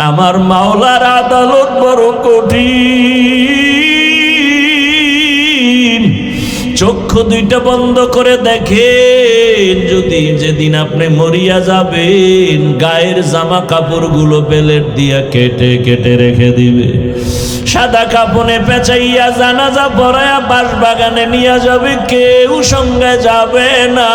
আমার মাওলার আদালত বড় কঠিন। চক্ষু দুইটা বন্ধ করে দেখেন, যদি যেদিন আপনি মরিয়া যাবেন গায়ের জামা কাপড়গুলো বেলেট দিয়া কেটে কেটে রেখে দিবে, সাদা কাপড়ে পেঁচাইয়া জানাজা পড়ায়া বাঁশ বাগানে নিয়ে যাবে, কেউ সঙ্গে যাবে না।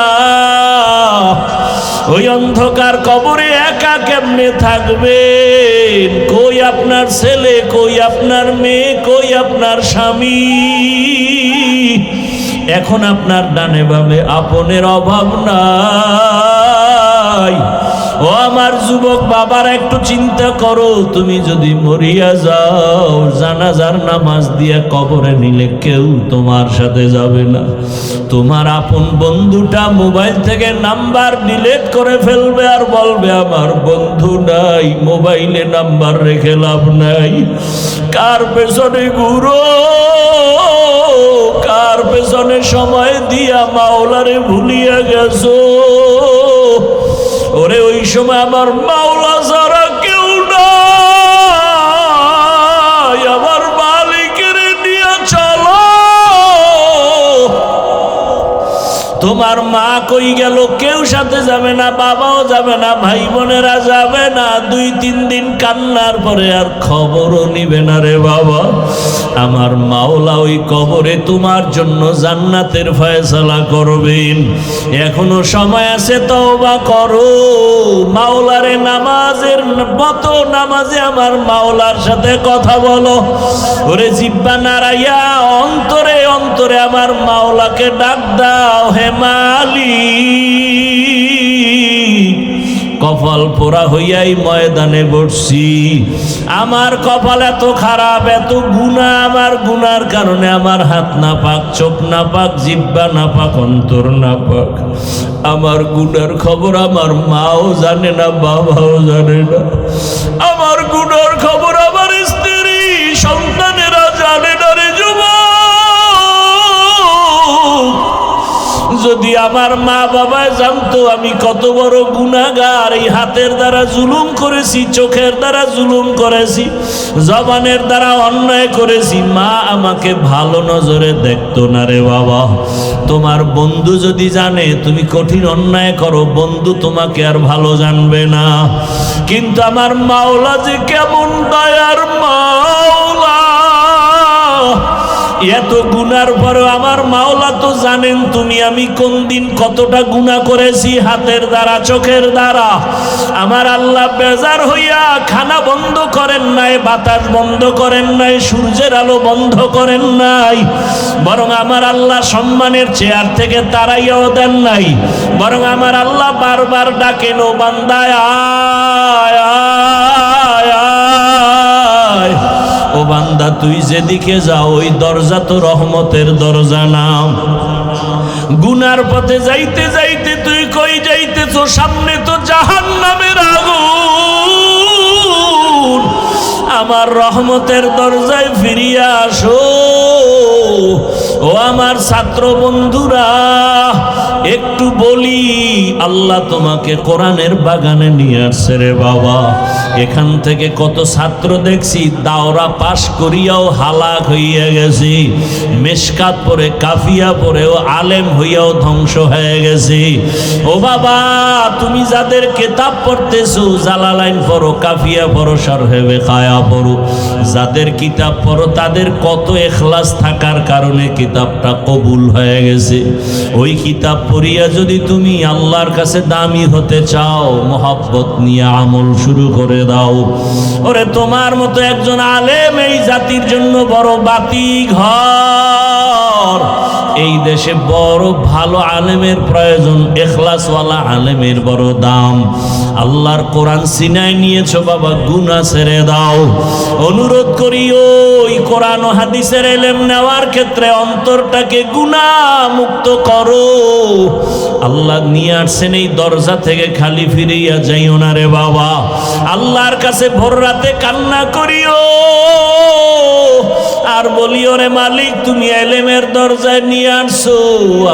ওই অন্ধকার কবরে একা কেমনে থাকবেন? কই আপনার ছেলে, কই আপনার মেয়ে, কই আপনার স্বামী? এখন আপনার ডানে বামে আপনের অভাব নাই। ও আমার যুবক বাবার, একটু চিন্তা করো, তুমি যদি মরিয়া যাও জানাজার নামাজ দিয়া কবরে নিলে কেউ তোমার সাথে যাবে না। তোমার আপন বন্ধুটা মোবাইল থেকে নাম্বার ডিলিট করে ফেলবে আর বলবে আমার বন্ধু নাই, মোবাইলে নাম্বার রেখে লাভ নাই। কার পেছনে ঘুরো, কার পেছনে সময় দিয়া মাওলারে ভুলিয়া গেছো? ওরে ওই সময় আমার মাওলা ছাড়া কেউ নাই, আমার মালিকের নিয়ে চলো। তোমার মা কই গেল? কেউ সাথে যাবে না, বাবাও যাবে না, ভাই বোনেরা যাবে না। 2-3 দিন কান্নার পরে আর খবরও নিবে না রে বাবা। আমার মাওলা ওই কবরে তোমার জন্য জান্নাতের ফয়সালা করবেন। এখনো সময় আছে, তওবা করো। মাওলারে নামাজের মতো নামাজে আমার মাওলার সাথে কথা বলো। ওরে জিহ্বা নাড়াইয়া অন্তরে অন্তরে আমার মাওলাকে ডাক দাও, হে মালিক, কপাল পোড়া হইয়াই ময়দানে বসছি। আমার কপাল এত খারাপ, এত গুনাহ, আমার গুনার কারণে আমার হাত না পাক, চোখ না পাক, জিহ্বা না পাক, অন্তর না পাক। আমার গুনার খবর আমার মাও জানে না, বাবাও জানে না। আমার গুনার খবর আমার স্ত্রী সন্তানেরা জানে না রে যুবক। যদি আমার মা বাবা জানতো আমি কত বড় গুনাহগার, এই হাতের দ্বারা জুলুম করেছি, চোখের দ্বারা জুলুম করেছি, জবানের দ্বারা অন্যায় করেছি, মা আমাকে ভালো নজরে দেখতো না রে বাবা। তোমার বন্ধু যদি জানে তুমি কঠিন অন্যায় করো, বন্ধু তোমাকে আর ভালো জানবে না। কিন্তু আমার মাওলা যে কেমন দয়ার মাওলা, এত গুনার পরেও আমার মাওলা তো জানেন তুমি আমি কোন দিন কতটা গুনাহ করেছি, হাতের দ্বারা, চোখের দ্বারা। আমার আল্লাহ বেজার হইয়া খানা বন্ধ করেন নাই, বাতাস বন্ধ করেন নাই, সূর্যের আলো বন্ধ করেন নাই, বরং আমার আল্লাহ সম্মানের চেয়ার থেকে তাড়াইয়াও দেন নাই। বরং আমার আল্লাহ বারবার ডাকেন, ও বান্দা আয় আয় আয়। ও বান্দা তুই যেদিকে যাও ওই দরজা তো রহমতের দরজা না। গুনার পথে যাইতে যাইতে তুই কই যাইতেছো? সামনে তো জাহান্নামের আগুন। আমার রহমতের দরজায় ফিরিয়া আসো। ও আমার ছাত্র বন্ধুরা, একটু বলি, আল্লাহ তোমাকে কোরআনের বাগানে নিয়ে আসছে রে বাবা। এখান থেকে কত ছাত্র দেখছি দাওরা পাশ করিয়াও হালাক হইয়া গেছি, মেশকাত পড়ে কাফিয়া পড়েও আলেম হইয়াও ধ্বংস হয়ে গেছি। ও বাবা, তুমি যাদের কিতাব পড়তেছো, জালালাইন পড়ো, কাফিয়া পড়ো, শরহে বেকায়া পড়ো, যাদের কিতাব পড়ো তাদের কত ইখলাস থাকার কারণে কিতাবটা কবুল হয়ে গেছে। ওই কিতাব পড়িয়া যদি তুমি আল্লাহর কাছে দামি হতে চাও, মহব্বত নিয়ে আমল শুরু করে দাও। ওরে তোমার মতো একজন আলেম এই জাতির জন্য বড় বাতি ঘর। এই দেশে বড় ভালো আলেমের প্রয়োজন, ইখলাসওয়ালা আলেমের বড় দাম। আল্লাহর কোরআন সিনায় নিয়েছো বাবা, গুনাহ ছেড়ে দাও। অনুরোধ করি ওই কোরআন ও হাদিসের ইলম নেওয়ার ক্ষেত্রে অন্তরটাকে গুনাহ মুক্ত করো। আল্লাহ নিয়ে আসছেন এই দরজা থেকে খালি ফিরিয়া যাইও না রে বাবা। আল্লাহর কাছে ভোর রাতে কান্না করিও, আর বলি, ওরে মালিক, তুমি এলেমের দরজায় নিয়ে আসছো,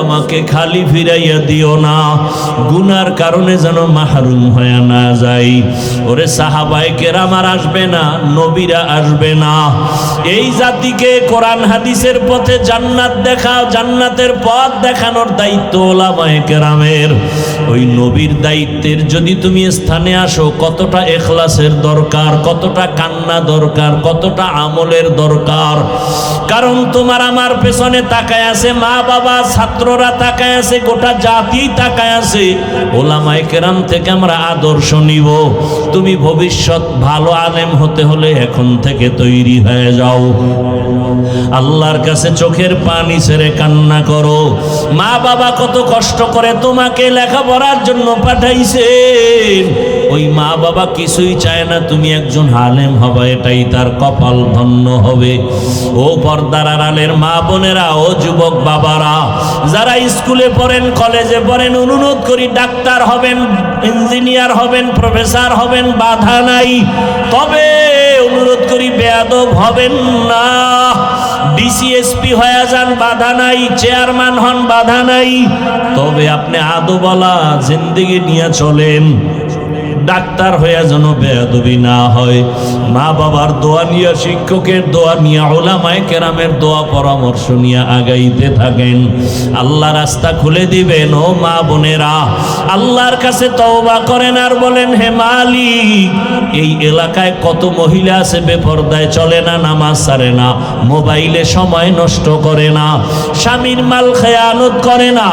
আমাকে খালি ফিরাইয়া দিও না, গুনার কারণে যেন মাহরুম হয়ে না যাই। ওরে সাহাবায়ে কেরাম আর আসবে না, নবীরা আসবে না। এই জাতিকে কোরআন হাদিসের পথে জান্নাত দেখাও, জান্নাতের পথ দেখানোর দায়িত্ব ওলামায়ে কেরামের। ওই নবীর দায়িত্বের যদি তুমি স্থানে আসো, কতটা ইখলাসের দরকার, কতটা কান্না দরকার, কতটা আমলের দরকার। কারণ তোমার আমার পেছনে তাকায় আছে মা বাবা, ছাত্ররা তাকায় আছে, গোটা জাতি তাকায় আছে। ওলামায়ে কেরাম থেকে আমরা আদর্শ নিব। তুমি ভবিষ্যৎ ভালো আলেম হতে হলে এখন থেকে তৈরি হয়ে যাও। আল্লাহর কাছে চোখের পানি ছেড়ে কান্না করো। মা বাবা কত কষ্ট করে তোমাকে লেখাপড়ার জন্য পাঠাইছেন, ওই মা বাবা কিছুই চায় না তুমি একজন আলেম হবে, এটাই তার কপাল ধন্য হবে। ও পর্দার আড়ালের মা বোনেরা, ও যুবক বাবারা, যারা স্কুলে পড়েন, কলেজে পড়েন, অনুরোধ করি ডাক্তার হবেন, ইঞ্জিনিয়ার হবেন, প্রফেসর হবেন, বাধা নাই। তবে অনুরোধ করি বেয়াদব হবেন না। ডিসিএসপি হয়ে যান, বাধা নাই। চেয়ারম্যান হন, বাধা নাই। তবে আপনি আদবওয়ালা জিন্দেগি নিয়ে চলেন। ডাক্তার হয়ে যেন বেয়াদবি না হয়। মা বাবার দোয়া নিয়ে, শিক্ষকের দোয়া নিয়ে, উলামায়ে কেরামের দোয়া পরামর্শ নিয়ে আগাইতে থাকেন। আল্লাহ রাস্তা খুলে দিবেন। ও মা বোনেরা, আল্লাহর কাছে তওবা করেন আর বলেন, হে মালিক, এই এলাকায় কত মহিলা আছে বেপরদায় চলে না, নামাজ ছাড়ে না, মোবাইলে সময় নষ্ট করে না, স্বামীর মাল খেয়ানত করে না।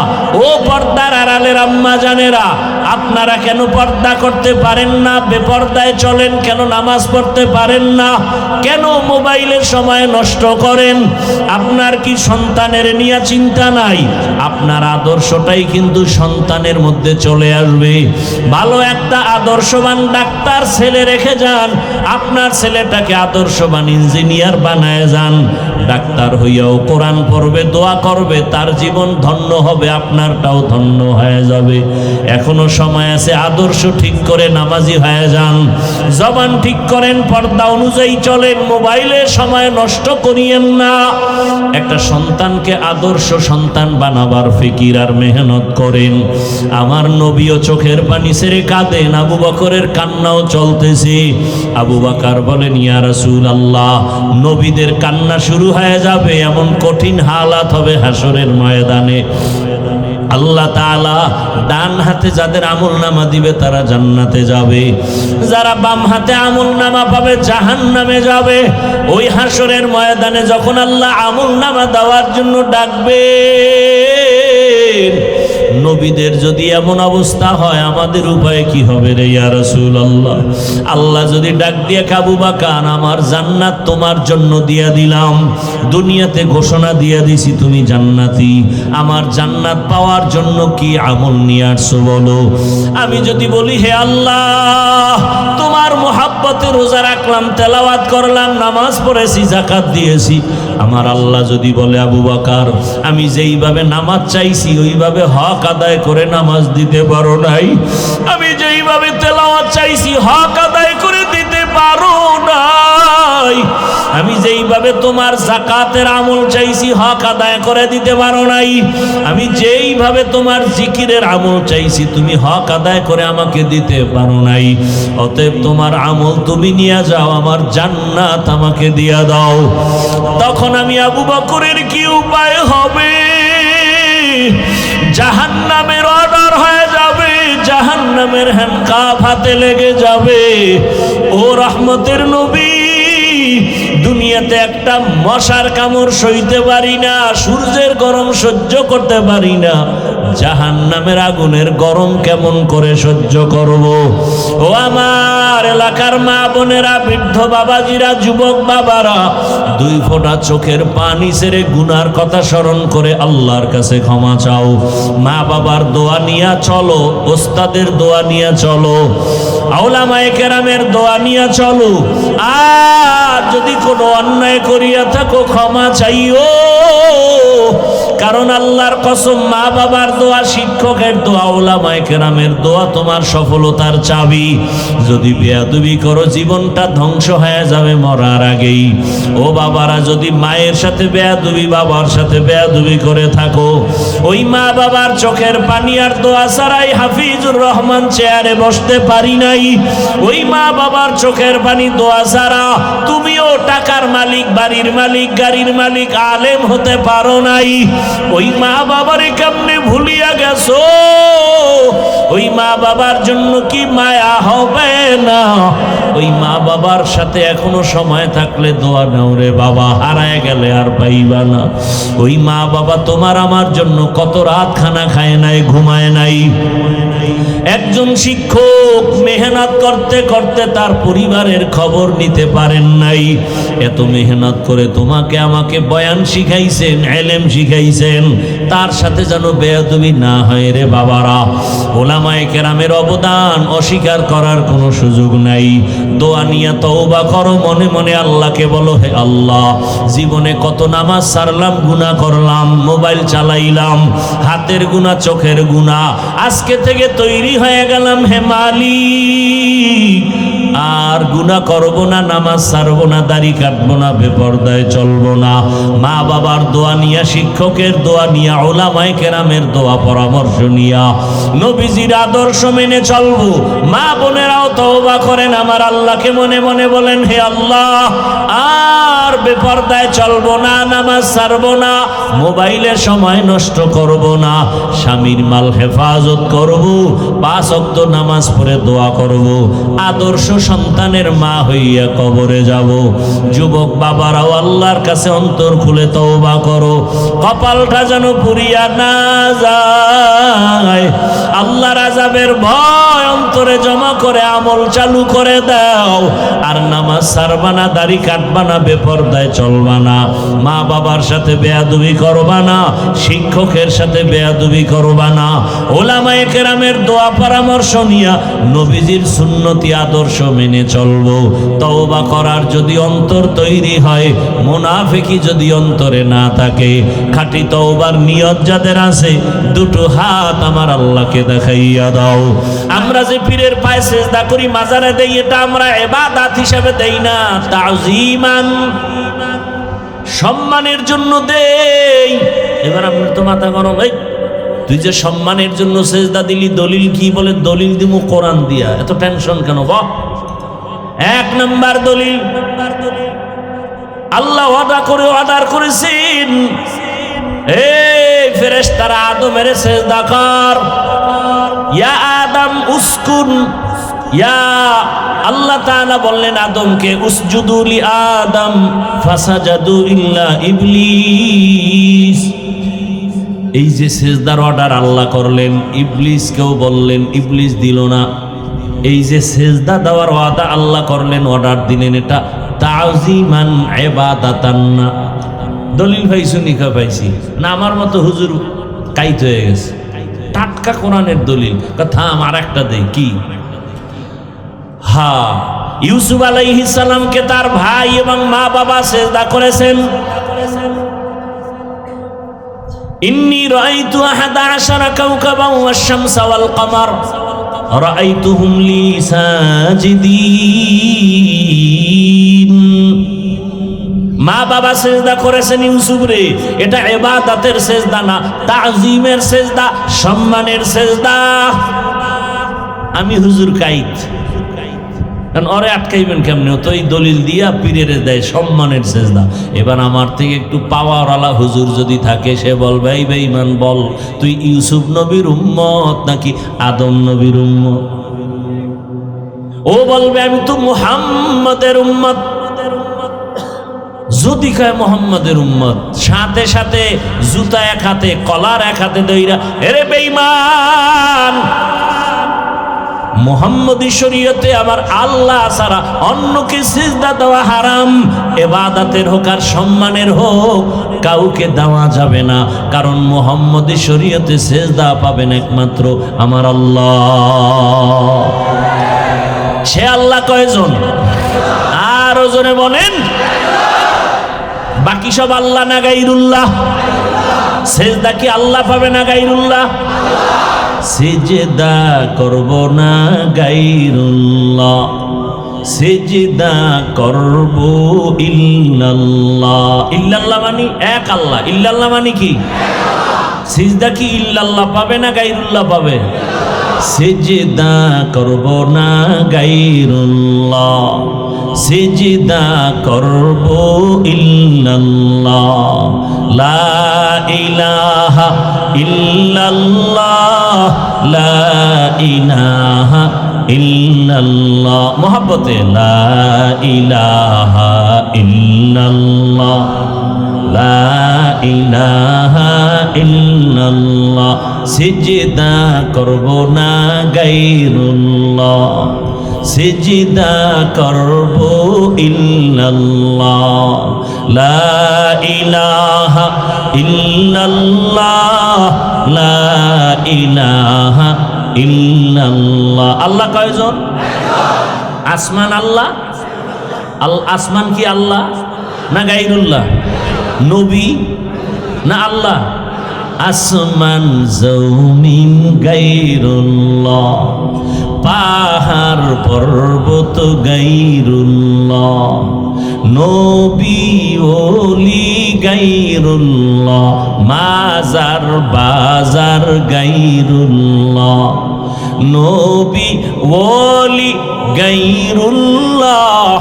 ও পর্দার আড়ালের আম্মা জানেরা, আপনারা কেন পর্দা করতে পারেন না? বেপর্দায় চলেন কেন? নামাজ পড়তে পারেন না কেন? মোবাইলের সময় নষ্ট করেন। আপনার কি সন্তানের নিয়ে চিন্তা নাই? আপনার আদর্শটাই কিন্তু সন্তানের মধ্যে চলে আসবে। ভালো একটা আদর্শবান ডাক্তার ছেলে রেখে যান, আপনার ছেলেটাকে আদর্শবান ইঞ্জিনিয়ার বানায় যান। ডাক্তার হইয়াও কোরআন পড়বে, দোয়া করবে, তার জীবন ধন্য হবে, আপনারটাও ধন্য হয়ে যাবে। এখনো সময় আছে, আদর্শ ঠিক করে নামাজি হয়ে যান, জবান ঠিক করেন, পর্দা অনুযায়ী চলেন, মোবাইলে সময় নষ্ট করিয়েন না। একটা সন্তানকে আদর্শ সন্তান বানাবার ফিকির আর মেহনত করেন। আমার নবীও চোখের পানি ছেড়ে কাঁদেন, আবু বকরের কান্নাও চলতেছে। আবু বকর বলেন, ইয়া রাসূলুল্লাহ, নবীদের কান্না শুরু হয়ে যাবে, এমন কঠিন হালাত হবে হাসরের ময়দানে। আল্লাহ তাআলা ডান হাতে যাদের আমলনামা দিবে তারা জান্নাতে যাবে, যারা বাম হাতে আমলনামা পাবে জাহান্নামে যাবে। ওই হাসরের ময়দানে যখন আল্লাহ আমলনামা দেওয়ার জন্য ডাকবে, নবীদের যদি এমন অবস্থা হয়, আমাদের উপায় কি হবে রে ইয়া রাসূলুল্লাহ? আল্লাহ যদি ডাক দিয়ে, আবু বকর, আমার জান্নাত তোমার জন্য দিয়া দিলাম, দুনিয়াতে ঘোষণা দিয়া দিছি তুমি জান্নাতি, আমার জান্নাত পাওয়ার জন্য কি আমল নিয়ে আসছো বলো। আমি যদি বলি, হে আল্লাহ, তোমার মুহাব্বতে রোজা রাখলাম, তেলাওয়াত করলাম, নামাজ পড়েছি, যাকাত দিয়েছি, আমার আল্লাহ যদি বলে, আবু বকর, আমি যেইভাবে নামাজ চাইছি ওইভাবে হক আদায় করে নামাজ দিতে পারো নাই, আমি যেইভাবে তেলাওয়াত চাইছি হক আদায় করে দিতে পারো নাই, আমি যেইভাবে তোমার যাকাতের আমল চাইছি হক আদায় করে দিতে পারো নাই, আমি যেইভাবে তোমার জিকিরের আমল চাইছি তুমি হক আদায় করে আমাকে দিতে পারো নাই, অতএব তোমার আমল তুমি নিয়ে যাও, আমার জান্নাত আমাকে দিয়া দাও। তখন আমি আবু বকরের কি উপায় হবে? জাহান্নামের অর্ডার হয়ে যাবে, জাহান্নামের হ্যান্ডকাপ হাতে লেগে যাবে। ও রহমতের নবী, দুনিয়াতে একটা মশার কামড় সইতে পারি না, সূর্যের গরম সহ্য করতে পারি না, জাহান্নামের আগুনের গরম কেমন করে সহ্য করব? ও আমার এলাকার মা বোনেরা, বৃদ্ধ বাবাজিরা, যুবক বাবারা, দুই ফোঁটা চোখের পানি ছেড়ে গুনার কথা স্মরণ করে আল্লাহর কাছে ক্ষমা চাও। মা বাবার দোয়া নিয়ে চলো, ওস্তাদের দোয়া নিয়ে চলো, উলামায়ে কেরামের দোয়া নিয়ে চলো। আর যদি কোনো অন্যায় করিয়া থাকো ক্ষমা চাইও, কারণ আল্লাহর কসম, মা বাবার দোয়া, শিক্ষকের দোয়া, উলামায়ে কেরামের দোয়া তোমার সফলতার চাবি। যদি বেয়াদবি করো জীবনটা ধ্বংস হয়ে যাবে মরার আগেই। ও বাবারা, যদি মায়ের সাথে বেয়াদবি, বাবার সাথে বেয়াদবি করে থাকো, ওই মা বাবার চোখের পানি আর দোয়া ছাড়াই হাফিজুর রহমান চেয়ারে বসতে পারি নাই। ওই মা বাবার চোখের পানি, দোয়া ছাড়া তুমিও টাকার মালিক, বাড়ির মালিক, গাড়ির মালিক, আলেম হতে পারো নাই। ওই মা বাবারে কেমনে ভুলিয়া গেছো? ওই মা বাবার জন্য কি মায়া হবে না? ওই মা বাবার সাথে এখনো সময় থাকলে দোয়া নাও রে বাবা, হারায় গেলে আর পাইবা না। ওই মা বাবা তোমার আমার জন্য কত রাত খানা খায় নাই, ঘুমায় নাই। একজন শিক্ষক মেহনত করতে করতে তার পরিবারের খবর নিতে পারেন নাই। এত মেহনত করে তোমাকে আমাকে বয়ান শিখাইছেন, ইলম শিখাইছেন, তার সাথে যেন বেয়াদবি না হয় রে বাবারা। উলামায়ে কেরামের অবদান অস্বীকার করার কোনো সুযোগ নাই। দোয়া নিয়ে তওবা করো, মনে মনে আল্লাহকে বলো, হে আল্লাহ, জীবনে কত নামাজ ছাড়লাম, গুনাহ করলাম, মোবাইল চালাইলাম, হাতের গুনাহ, চোখের গুনাহ, আজকে থেকে তৈরি হয়ে গেলাম হে মালিক, আর গুনাহ করব না, নামাজ ছাড়বো না, দাড়ি কাটবো না, বেপরদায় চলবো না। মা বাবার দোয়া নিয়া, শিক্ষকের দোয়া নিয়া, উলামায়ে কেরামের দোয়া পরামর্শ নিয়া নবীজির আদর্শ মেনে চলবো। মা বোনেরাও তওবা করেন, আমার আল্লাহকে মনে মনে বলেন, হে আল্লাহ, আর বেপরদায় চলবো না, নামাজ ছাড়বো না, মোবাইলের সময় নষ্ট করব না, স্বামীর মাল হেফাজত করব, 5 ওয়াক্ত নামাজ পড়ে দোয়া করব, আদর্শ সন্তানের মা হইয়া কবরে যাব। যুবক বাবারাও আল্লাহর কাছে অন্তর খুলে তওবা করো, কপালটা যেন পুড়িয়া না যায়। আল্লাহর আযাবের ভয় অন্তরে জমা করে আমল চালু করে দাও। আর নামাজ ছাড়বা না, দাড়ি কাটবা না, বেপরদায় চলবা না, মা বাবার সাথে বেয়াদবি করবা না, শিক্ষকের সাথে বেয়াদবি করবা না, উলামায়ে কেরামের দোয়া পরামর্শ নিয়া নবীজির সুন্নতি আদর্শ মেনে চলবো। তওবা করার যদি অন্তর তৈরি হয়, মুনাফিকি যদি অন্তরে না থাকে, খাঁটি তওবার নিয়ত যাদের আছে, দুটো হাত আমার আল্লাহকে দেখাইয়া দাও। আমরা যে পীরের পায়ে সিজদা করি, মাজারে দেই, এটা আমরা ইবাদত হিসেবে দেই না, তাজিমান, সম্মানের জন্য দেই। এবার আপনি তো মাথা গরম, এই তুই যে সম্মানের জন্য সিজদা দিলি, দলিল কি? বলে দলিল দিমু কোরআন দিয়া, এত টেনশন কেন? বাহ, 1 নাম্বার দলিল, আল্লাহ অর্ডার করেছেন, এই ফেরেশতারা আদমের সিজদা কর, ইয়া আদম উসকুন, ইয়া আল্লাহ তাআলা বললেন আদমকে, উসজুদু লি আদম ফাসাজাদু ইল্লা ইবলিস। এই যে সিজদার অর্ডার আল্লাহ করলেন, ইবলিসকেও বললেন, ইবলিস দিল না। এই যে সিজদা দেওয়ার ওয়াদা আল্লাহ করলেন, অর্ডার দিলেন, এটা তাজিমান ইবাদাতান না। দলিল পাইছো? নিকা পাইছি না, আমার মতো হুজুর কাইত হয়ে গেছে। টাটকা কোরআনের দলিল, কথা আমার একটা দেই কি? হ্যাঁ, ইউসুফ আলাইহিস সালামকে তার ভাই এবং মা বাবা সিজদা করেছেন। ইন্নী রাআইতু 11 কাওকাবান ওয়াশ-শামসা ওয়াল কমার রাআইতুহুম লি সাজিদিন। মা বাবা সিজদা করেছেন ইউসুফ রে, এটা ইবাদতের সিজদা না, তাজিমের সিজদা, সম্মানের সিজদা। আমি হুজুর কাইত, কারণ ওরে আটকাইবেন কেমনে? তো এই দলিল দিয়া পীরের দেয় সম্মানের সিজদা। এবার আমার থেকে একটু পাওয়ারওয়ালা হুজুর যদি থাকে, সে বলবে, এই বেঈমান, বল তুই ইউসুফ নবীর উম্মত নাকি আদম নবীর উম্মত? ও বলবে আমি তো মুহাম্মদের উম্মত। যদি কয় মুহাম্মদের উম্মত, সাথে সাথে জুতা এক হাতে, কলার এক হাতে দইরা, এরে বেঈমান, মুহাম্মদী শরীয়তে আমার আল্লাহ ছাড়া অন্যকে সিজদা দেওয়া হারাম। ইবাদতের হোক আর সম্মানের হোক, কাউকে দেওয়া যাবে না, কারণ মুহাম্মদী শরীয়তে সিজদা পাবেন একমাত্র আমার আল্লাহ। সে আল্লাহ কয়জন? আরো জোরে বলেন। বাকি সব আল্লাহ না গায়রুল্লাহ? সেজদা কি আল্লাহ পাবে না গায়রুল্লাহ? সেজদা করব না গায়রুল্লাহ, সেজদা করব ইল্লাল্লাহ। ইল্লাল্লাহ মানে এক আল্লাহ, ইল্লাল্লাহ মানে কি? সিজদা কি ইল্লাল্লাহ পাবে না গায়রুল্লাহ পাবে? সেজদা করব না গায়রুল্লাহ, সেজদা করব ইল্লাল্লাহ। লা ইলাহা ইল্লাল্লাহ, লা ইলাহা ইল্লাল্লাহ। মোহাব্বতে লা ইলাহা ইল্লাল্লাহ, লা ইলাহা ইল্লাল্লাহ। সিজদা করব না গায়রুল্লাহ, সিজদা করব ইল্লাল্লাহ। লা ইলাহা ইল্লাল্লাহ, লা ইলাহা ইল্লাল্লাহ। আল্লাহ কয়জন? আসমান আল্লাহ, আসমান কি আল্লাহ না গায়রুল্লাহ? নবী না আল্লাহ? আসমান জমিন গায়রুল্লাহ, পাহাড় পর্বত গায়রুল্লাহ, নবী ওলি গায়রুল্লাহ, মাজার বাজার গায়রুল্লাহ, নবী ওলি গায়রুল্লাহ,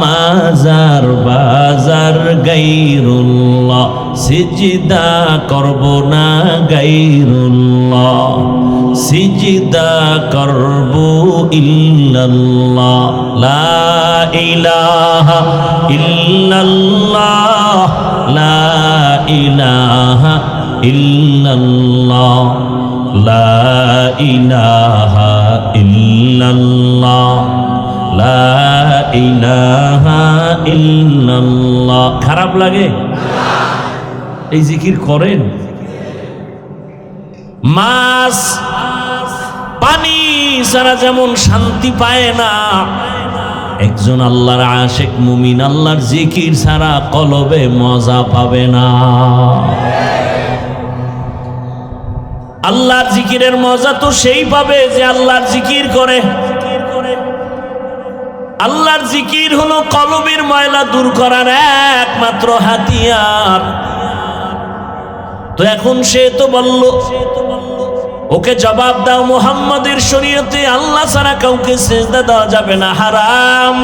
মাজার বাজার গায়রুল্লাহ। সিজদা করব না গায়রুল্লাহ, সিজদা করব ইল্লাল্লাহ। লা ইলাহা ইল্লাল্লাহ, লা ইলাহা ইল্লাল্লাহ, লা ইলাহা ইল্লাল্লাহ, লা ইলাহা ইল্লাল্লাহ। খারাপ লাগে? এই জিকির করেন। মাছ পানি ছাড়া যেমন শান্তি পায় না, একজন আল্লাহর আশিক মুমিন আল্লাহর জিকির ছাড়া কলবে মজা পাবে না। আল্লাহর জিকিরের মজা তো সেই পাবে যে আল্লাহর জিকির করে। আল্লাহর জিকির হলো কলবের ময়লা দূর করার একমাত্র হাতিয়ার। তো এখন সে তো বলল, ওকে জবাব দাও, মুহাম্মাদের শরীয়তে আল্লাহ ছাড়া কাউকে সিজদা দেওয়া যাবে না, হারাম।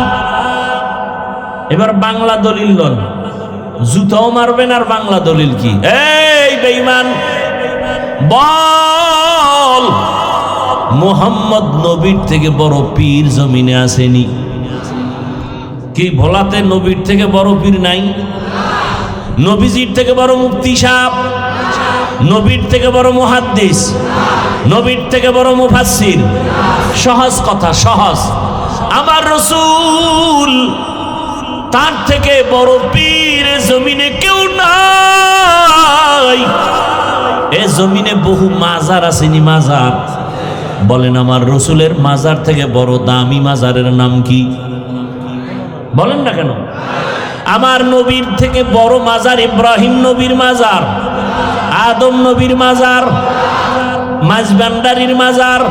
এবার বাংলা দলিল লন, জুতাও মারবেন আর বাংলা দলিল কি? এই বেঈমান, বল মুহাম্মদ নবীর থেকে বড় পীর জমিনে আসেনি কি? ভোলাতে নবীর থেকে বড় পীর নাই? নবীজির থেকে বড় মুফতি সাহেব, নবীর থেকে বড় মুহাদ্দিস, নবীর থেকে বড় মুফাসসির? সহজ কথা, সহজ। আমার রাসূল তার থেকে বড় পীর জমিনে কেউ নাই। এ জমিনে বহু মাজার আসেনি, মাজার। বলেন আমার রাসূলের মাজার থেকে বড় দামি মাজারের নাম কি? বলেন না কেন? আমার নবীর থেকে বড় মাজার ইব্রাহিম নবীর মাজার, আদম নবীর মাজার, মাঝবান্ডারির মাজার,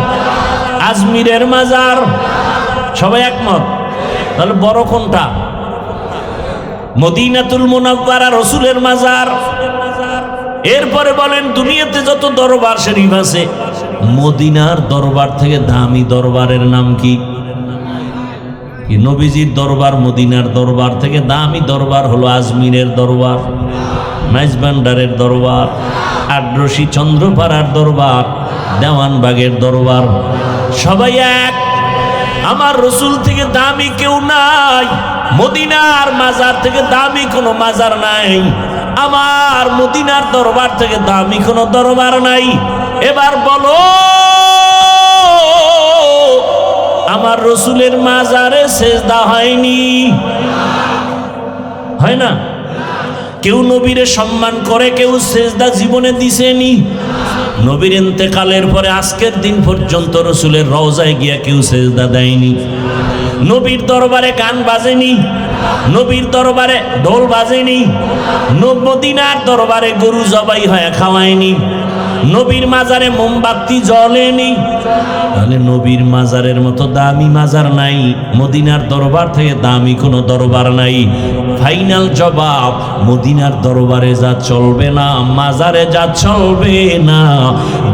আজমিরের মাজার। সবাই একমত? তাহলে বড় কোনটা? মদিনাতুল মুনাওয়ারা রাসূলের মাজার। এরপরে বলেন দুনিয়াতে যত দরবার শরীফ আছে, মদিনার দরবার থেকে দামি দরবারের নাম কি? নবীজির দরবার মদিনার দরবার থেকে দামি দরবার হলো আজমিরের দরবার, মাইজবান্ডারের দরবার, আড্রসি চন্দ্রপাড়ার দরবার, দেওয়ানবাগের দরবার। সবাই এক। আমার রাসূল থেকে দামি কেউ নাই, মদিনার মাজার থেকে দামি কোনো মাজার নাই, আমার মদিনার দরবার থেকে দামি কোনো দরবার নাই। এবার বলো, আমার রাসূলের মাজারে সেজদা হয়নি? হয় না? কেউ নবীরে সম্মান করে, কেউ সেজদা জীবনে দিছেনি? নবীর ইন্তেকালের পরে আজকের দিন পর্যন্ত রাসূলের রওজায় গিয়া কেউ সেজদা দেয়নি। নবীর দরবারে গান বাজেনি, নবীর দরবারে ঢোল বাজেনি, মদিনার দরবারে গরু জবাই হয়ে খাওয়ায়নি, নবীর মাজারে মোমবাতি জ্বলেনি। তাহলে নবীর মাজারের মতো দামি মাজার নাই, মদিনার দরবার থেকে দামি কোনো দরবার নাই। ফাইনাল জবাব, মদিনার দরবারে যা চলবে না, মাজারে যা চলবে না,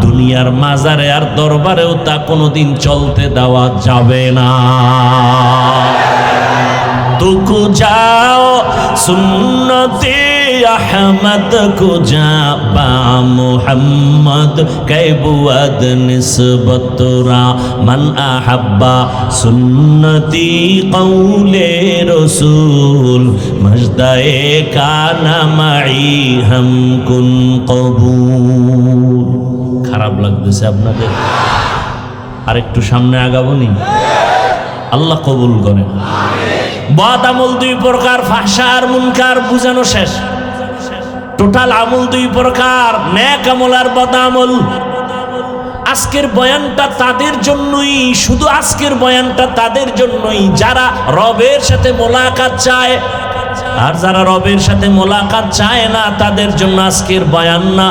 দুনিয়ার মাজারে আর দরবারেও তা কোনোদিন চলতে দেওয়া যাবে না। तुको जाओ सुन्नते अहमद को जा बा मुहम्मद कैबुअद निस्बतरा मन अहब्बा सुन्नती कौले रसूल मजदाए काना माई हम कुन कबूल। খারাপ লাগতেছে আপনাদের? আরেকটু সামনে আগাবো নি? আল্লাহ কবুল করেন। বদ আমল দুই প্রকার, ফাহশা আর মুনকার বুঝানো শেষ। টোটাল আমল দুই প্রকার, নেক আমল আর বদ আমল। আজকের বয়ানটা তাদের জন্যই, শুধু আজকের বয়ানটা তাদের জন্যই যারা রবের সাথে মোলাকাত চায়। আর যারা রবের সাথে মোলাকাত চায় না তাদের জন্য আজকের বয়ান না।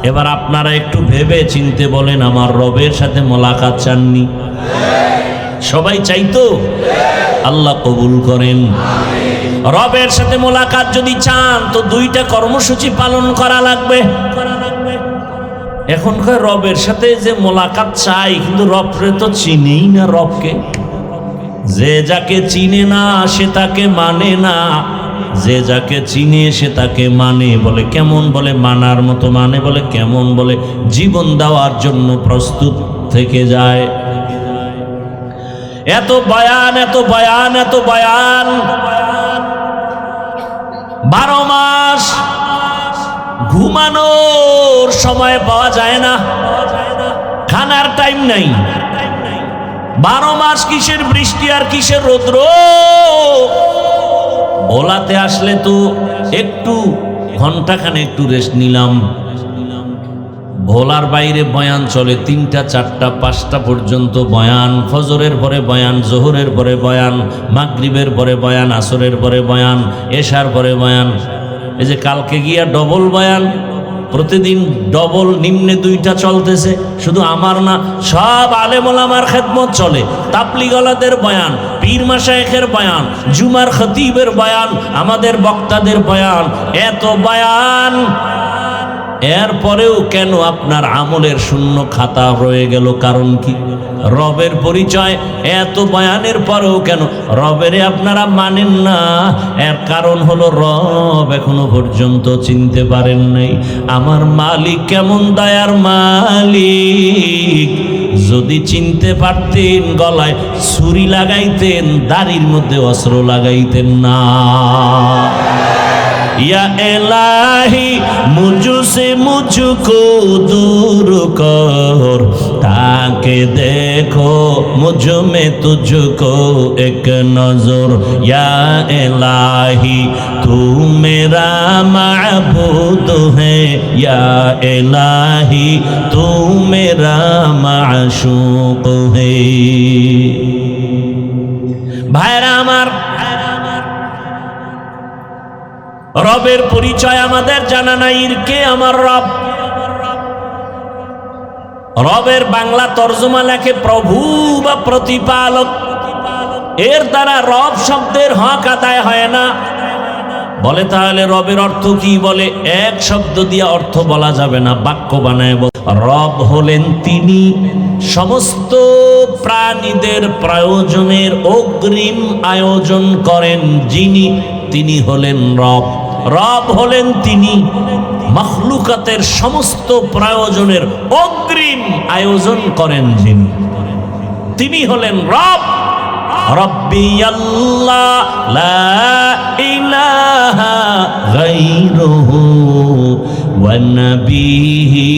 এবার আপনারা একটু ভেবে চিনতে বলেন, আমার রবের সাথে মোলাকাত চাননি? সবাই চাইতো? আল্লাহ কবুল করেন। রবের সাথে মোলাকাত যদি চান তো দুইটা কর্মসূচি পালন করা লাগবে। এখনকার রবের সাথে যে মোলাকাত চাই, কিন্তু রবরে তো চিনেই না। রবকে যে যাকে চিনে না সে তাকে মানে না, যে যাকে চিনে সে তাকে মানে। বলে কেমন? বলে মানার মতো মানে। বলে কেমন? বলে জীবন দেওয়ার জন্য প্রস্তুত থেকে যায়। এত বয়ান, এত বয়ান, এত বয়ান, 12 মাস ঘুমানোর সময় পাওয়া যায় না, খানার টাইম নাই। 12 মাস কিসের বৃষ্টি আর কিসের রৌদ্র। ভোলাতে আসলে তো একটু ঘন্টাখানে একটু রেস্ট নিলাম। ভোলার বাইরে বয়ান চলে 3টা 4টা 5টা পর্যন্ত বয়ান। ফজরের পরে বয়ান, জোহরের পরে বয়ান, মাগরিবের পরে বয়ান, আসরের পরে বয়ান, এশার পরে বয়ান। এই যে কালকে গিয়া ডবল বয়ান, প্রতিদিন ডবল, নিম্নে 2টা চলতেছে। শুধু আমার না, সব আলেম ওলামার খেদমত চলে। তাবলীগওয়ালাদের বয়ান, পীর মাশায়েখের বয়ান, জুমার খতিবের বয়ান, আমাদের বক্তাদের বয়ান, এত বয়ান। এরপরেও কেন আপনার আমলের শূন্য খাতা রয়ে গেল? কারণ কি? রবের পরিচয়। এত বয়ানের পরেও কেন রবেরে আপনারা মানেন না? এর কারণ হলো রব এখনো পর্যন্ত চিনতে পারেন নাই। আমার মালিক কেমন দয়ার মালিক, যদি চিনতে পারতেন গলায় ছুরি লাগাইতেন, দাড়ির মধ্যে অস্ত্র লাগাইতেন না। या इलाही मुझसे मुझको दूर कर, ताकि देखो मुझ में तुझको एक नजर। या इलाही तू मेरा माबूद है, या इलाही तू मेरा माशूक है। भाईरा আমার, রবের পরিচয় আমাদের জানা নাই। কে আমার রব? রবের বাংলা তর্জমা লেখে প্রভু বা প্রতিপালক। এর দ্বারা রব শব্দের হক আদায় হয় না। বলে তাহলে রবের অর্থ কি? বলে এক শব্দ দিয়ে অর্থ বলা যাবে না, বাক্য বানায়। রব হলেন তিনি সমস্ত প্রাণীদের প্রয়োজনের অগ্রিম আয়োজন করেন যিনি, তিনি হলেন রব। রব হলেন তিনি মখলুকাতের সমস্ত প্রয়োজনের অগ্রিম আয়োজন করেন যিনি, তিনি হলেন রব। রব্বি আল্লাহ লা ইলাহা গায়রুহু ওয়া নবিহি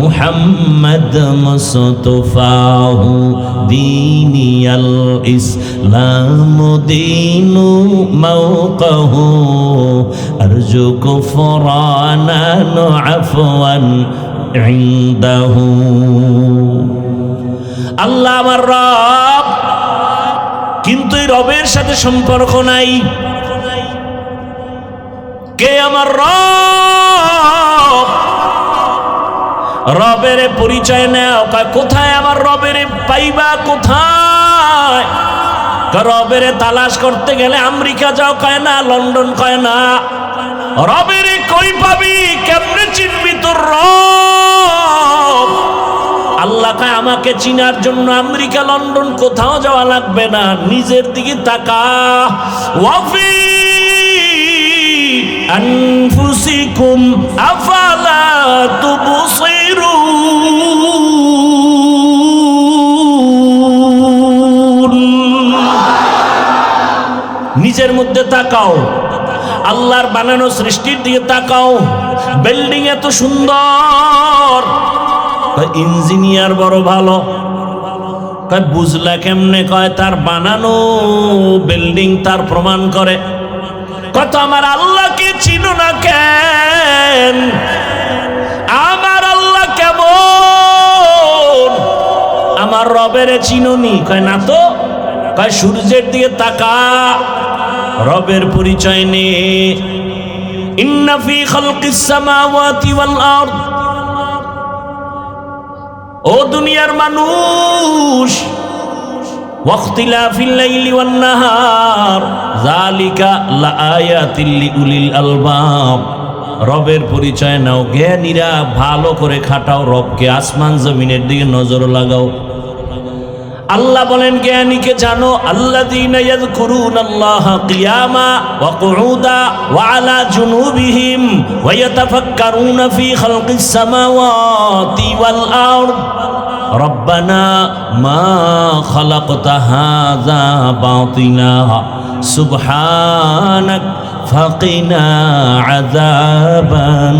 মুহাম্মদ মুস্তাফাহু দীনিয়াল ইসলাম দীনু মাওকাহু আরজু কুফরানান আফওয়ান ইনদাহু। আল্লাহ আমার রব, রবের সাথে সম্পর্ক নাই। কে আমার রব? রবের পরিচয় নাও। কোথায় আমার রবের পাইবা? কোথায়? রবের তালাশ করতে গেলে আমেরিকা যাও কয় না, লন্ডন কয় না। রবের কই পাবি? কেমনে চিনবি তোর রব? আল্লাহ কয় আমাকে চিনার জন্য আমেরিকা লন্ডন কোথাও যাওয়া লাগবে না, নিজের দিকে তাকা। ওয়াফি আনফুসিকুম আফালা তুবসিরুন। নিজের মধ্যে তাকাও, আল্লাহর বানানো সৃষ্টির দিকে তাকাও। বিল্ডিং এত সুন্দর, ইঞ্জিনিয়ার বড় ভালো। বুঝলা কেমনে? কয় তার বানানো বিল্ডিং তার প্রমাণ করে। কত আমার আল্লাহকে চিনো না কেন? আমার আল্লাহ কেমন? আমার রবের চিনোনি? কয় না তো। কয় সূর্যের দিকে তাকা, রবের পরিচয় নে। ইন্না ফি খালকিস সামাওয়াতি ওয়াল আরদ। ও দুনিয়ার মানুষ, ওয়াখতিলাফিল লাইলি ওয়ান নাহার যালিকা লাআয়াতিল লিউলিল আলবাব। রবের পরিচয় নাও, জ্ঞানীরা ভালো করে খাটাও রবকে। আসমান জমিনের দিকে নজর লাগাও। আল্লাহ বলেন জ্ঞানীকে জানো, আল্লাযীনা ইয়াযকুরুনাল্লাহা কিয়ামা ওয়া কুউদা ওয়া আলা জুনুবিহিম ওয়া ইয়াতাফাক্কারুনা ফি খালকিস সামাওয়াতি ওয়াল আরদ রব্বানা মা খালাকতা হাযা বাতিলা সুবহানাক ফাকিনা আযাবান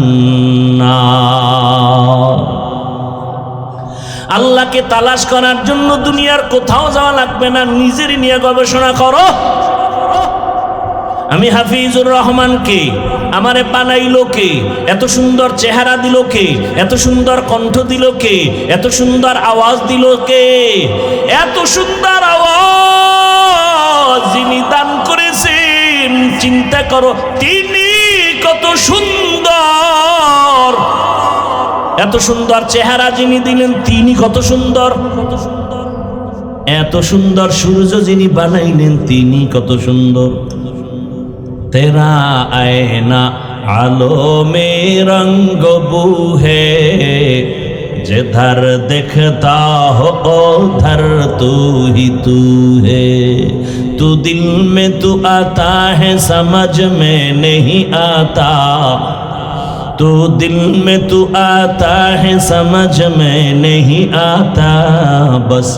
নার। আল্লাহকে তালাশ করার জন্য দুনিয়ার কোথাও যাওয়া লাগবে না, নিজের নিয়ে গবেষণা করো। আমি হাফিজুর রহমানকে আমারে বানাইলো কে? এত সুন্দর চেহারা দিল কে? এত সুন্দর কণ্ঠ দিল কে? এত সুন্দর আওয়াজ দিল কে? এত সুন্দর আওয়াজ যিনি দান করেছেন, চিন্তা করো তিনি কত সুন্দর। এত সুন্দর চেহারা যিনি দিলেন তিনি কত সুন্দর। এত সুন্দর সূর্য যিনি বানাইলেন তিনি কত সুন্দর। তেরা আয়না আলো মে রঙ্গ বু হে, जिधर देखता हो उधर तू ही तू है। तू दिल में तू आता है समझ में नहीं आता, तू दिल में तू आता है समझ में नहीं आता। बस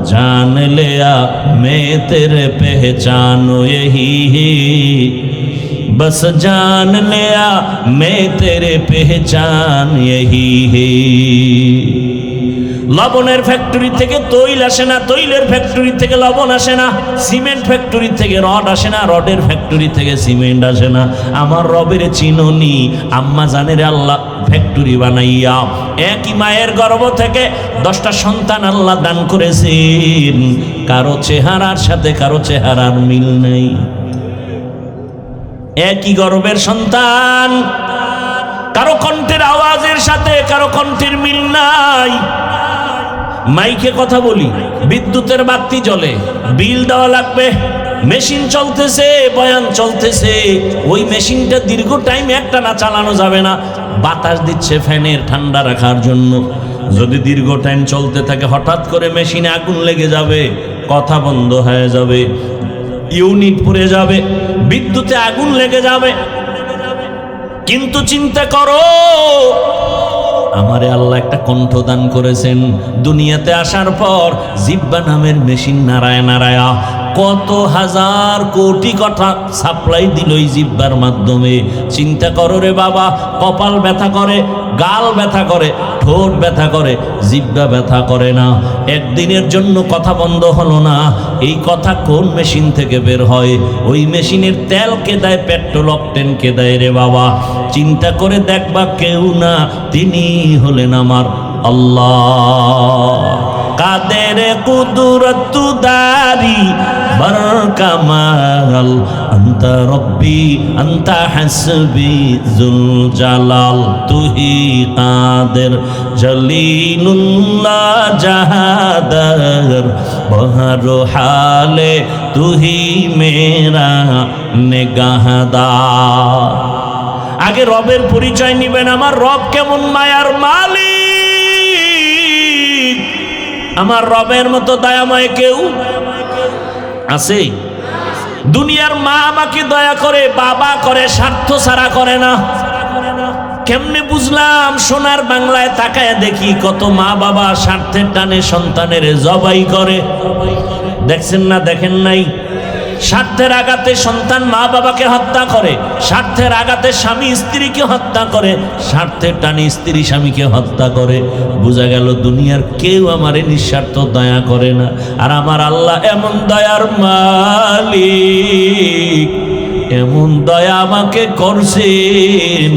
जान लिया मैं तेरे पहचानो यही है, बस जान लिया मैं तेरे पहचान यही है। লবণের ফ্যাক্টরি থেকে তৈল আসে না, তৈলের ফ্যাক্টরি থেকে লবণ আসে না, সিমেন্ট ফ্যাক্টরি থেকে রড আসে না, রডের ফ্যাক্টরি থেকে সিমেন্ট আসে না। আমার রবের চিননি? আম্মা জানের আল্লাহ ফ্যাক্টরি বানাইয়া একই মায়ের গর্ভ থেকে 10টা সন্তান আল্লাহ দান করেছেন। কারো চেহারার সাথে কারো চেহারার মিল নেই। একই গর্ভের সন্তান, কারো কণ্ঠের আওয়াজের সাথে কারো কণ্ঠের মিল নাই। মাইকে কথা বলি, বিদ্যুতের বাতি জ্বলে, বিল দেওয়া লাগবে। মেশিন চলতেছে, বয়ান চলতেছে, ওই মেশিনটা দীর্ঘ টাইম একটানা চালানো যাবে না, বাতাস দিচ্ছে ফ্যানের ঠান্ডা রাখার জন্য। যদি দীর্ঘ টাইম চলতে থাকে হঠাৎ করে মেশিনে আগুন লেগে যাবে, কথা বন্ধ হয়ে যাবে, ইউনিট পুড়ে যাবে, বিদ্যুতে আগুন লেগে যাবে। কিন্তু চিন্তা করো, আমারে আল্লাহ একটা কণ্ঠ দান করেছেন। দুনিয়াতে আসার পর জিব্বা নামের মেশিন নাড়ায় নাড়ায়া কত হাজার কোটি কথা সাপ্লাই দিল এই জিব্বার মাধ্যমে। চিন্তা করো রে বাবা, কপাল ব্যথা করে, গাল ব্যথা করে, ঠোঁট ব্যথা করে, জিব্বা ব্যথা করে না। একদিনের জন্য কথা বন্ধ হলো না। এই কথা কোন মেশিন থেকে বের হয়? ওই মেশিনের তেল কে দেয়? পেট্রোল অকটেন কে দেয় রে বাবা? চিন্তা করে দেখবা, কেউ না, তিনি হলেন আমার আল্লাহ। কাদের কুদরত দারি বর কামাল আনতা রব্বি আনতা হাসবি জুল জালাল তুহি কাদের জলিলুল্লাহ জাহাদার বহর হালে তুহি মেরা নেগাহদার। আগে রবের পরিচয় নিবেন, আমার রব কেমন মায়ার মালিক। আমার রবের মতো দয়াময় কেউ আছে? দুনিয়ার মা আমাকে দয়া করে, বাবা করে, স্বার্থ ছাড়া করে না। কেমনে বুঝলাম? সোনার বাংলায় তাকায় দেখি কত মা বাবা স্বার্থের টানে সন্তানের জবাই করে। দেখছেন না? দেখেন নাই? স্বার্থের আঘাতে সন্তান মা বাবাকে হত্যা করে, স্বার্থের আঘাতে স্বামী স্ত্রীকে হত্যা করে, স্বার্থের টানে স্ত্রী স্বামীকে হত্যা করে। বোঝা গেল দুনিয়ার কেউ আমারে নিঃস্বার্থ দয়া করে না। আর আমার আল্লাহ এমন দয়ার মালিক, এমন দয়া আমাকে করছেন,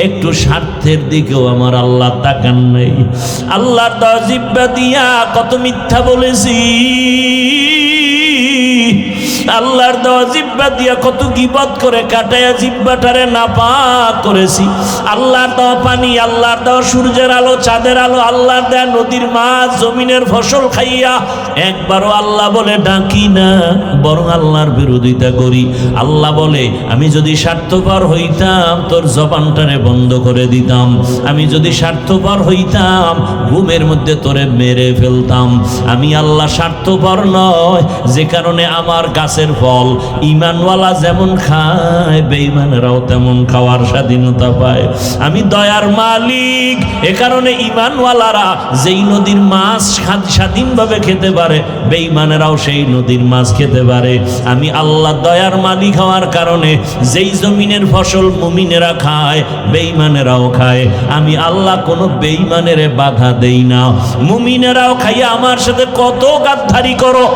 একটু স্বার্থের দিকেও আমার আল্লাহ তাকান নাই। আল্লাহর দয়া জিহ্বা দিয়া কত মিথ্যা বলেছি, আল্লাহর দেওয়া জিহ্বা দিয়া কত গীবত করে কাটায়া জিহ্বাটারে নাপাক করেছি। আল্লাহর দেওয়া পানি, আল্লাহর দেওয়া সূর্যের আলো, চাঁদের আলো, আল্লাহর দেওয়া নদীর মাছ, জমিনের ফসল খাইয়া একবারও আল্লাহ বলে ডাকি না, বরং আল্লাহর বিরোধিতা করি। আল্লাহ বলে আমি যদি স্বার্থপর হইতাম তোর জবানটারে বন্ধ করে দিতাম, আমি যদি স্বার্থপর হইতাম ঘুমের মধ্যে তোরে মেরে ফেলতাম। আমি আল্লাহ স্বার্থপর নয়, যে কারণে আমার গাছের ফল ঈমানওয়ালা যেমন খায় বেঈমানেরাও তেমন খাওয়ার স্বাধীনতা পায়। আমি দয়ার মালিক, এ কারণে ঈমানওয়ালারা যেই নদীর মাছ স্বাধীনভাবে খেতে পারে বেঈমানেরাও সেই নদীর মাছ খেতে পারে। আমি আল্লাহ দয়ার মালিক হওয়ার কারণে যেই জমিনের ফসল মুমিনেরা খায় বেঈমানেরাও খায়। আমি আল্লাহ কোনো বেঈমানের বাধা দেই না। মুমিনেরাও খাইয়া আমার সাথে কত গাদ্দারি করো।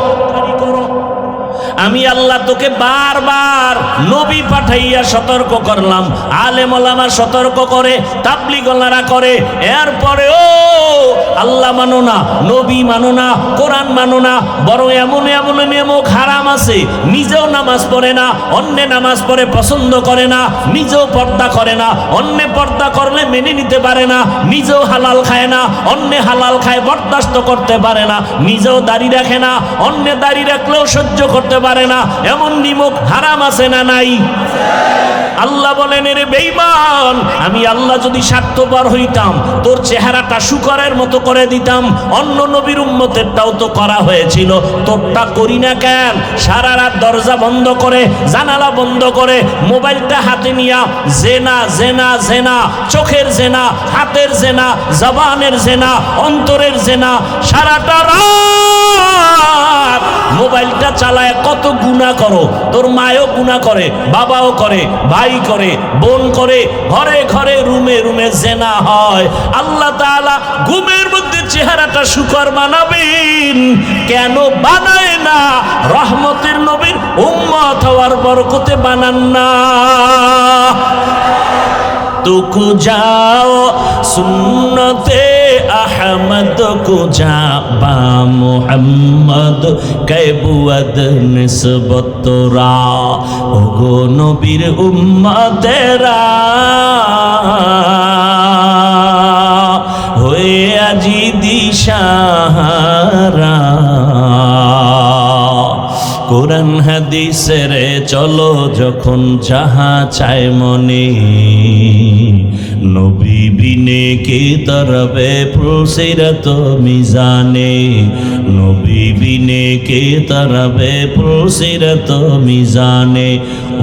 আমি আল্লাহ তোকে বারবার নবী পাঠাইয়া সতর্ক করলাম, আলেম ওলামা সতর্ক করে, তাবলীগওয়ালারা করে, এরপরেও আল্লাহ মানো না, নবী মানো না, কোরআন মানো না, বরং এমন এমন নিয়মক হারাম আছে, নিজেও নামাজ পড়ে না, অন্যে নামাজ পড়ে পছন্দ করে না, নিজেও পর্দা করে না, অন্যে পর্দা করলে মেনে নিতে পারে না, নিজেও হালাল খায় না, অন্যে হালাল খায় বরদাস্ত করতে পারে না, নিজেও দাড়ি রাখে না, অন্যে দাড়ি রাখলেও সহ্য করতে পারে না। এমন নিমক হারাম আছে না নাই? আল্লাহ বলেন এরে বেঈমান, আমি আল্লাহ যদি স্বার্থপর হইতাম তোর চেহারাটা শুকরের মতো করে দিতাম। অন্য নবীর উম্মতেরটাও তো করা হয়েছিল, তোরটা করি না কেন? সারা রাত দরজা বন্ধ করে, জানালা বন্ধ করে, মোবাইলটা হাতে নিয়া জেনা জেনা জেনা, চোখের জেনা, হাতের জেনা, জবানের জেনা, অন্তরের জেনা, সারাটা রাত মোবাইলটা চালায় কত গুনাহ করো। তোর মায়ও গুনাহ করে, বাবাও করে, ভাই করে, বোন করে, ঘরে ঘরে রুমে রুমে জেনা হয়। আল্লাহ তাআলা ঘুমের মধ্যে চেহারাটা শুকর বানাবেন, কেন বানায় না? রহমতের নবীর উম্মত হওয়ার বরকতে বানান না। तुकु जाओ सुन्नते अहमद को जा बा मुहम्मद कैबुअद निस्बत रा ओगो नबीर उम्मतेरा होए আজি দিশাহারা কোরআন হাদিসের চলো যখন যাহা চায় মনে নবী বিনে কে তরবে প্রসিরত মিজানে নবী বিনে কে তরবে প্রসিরত মিজানে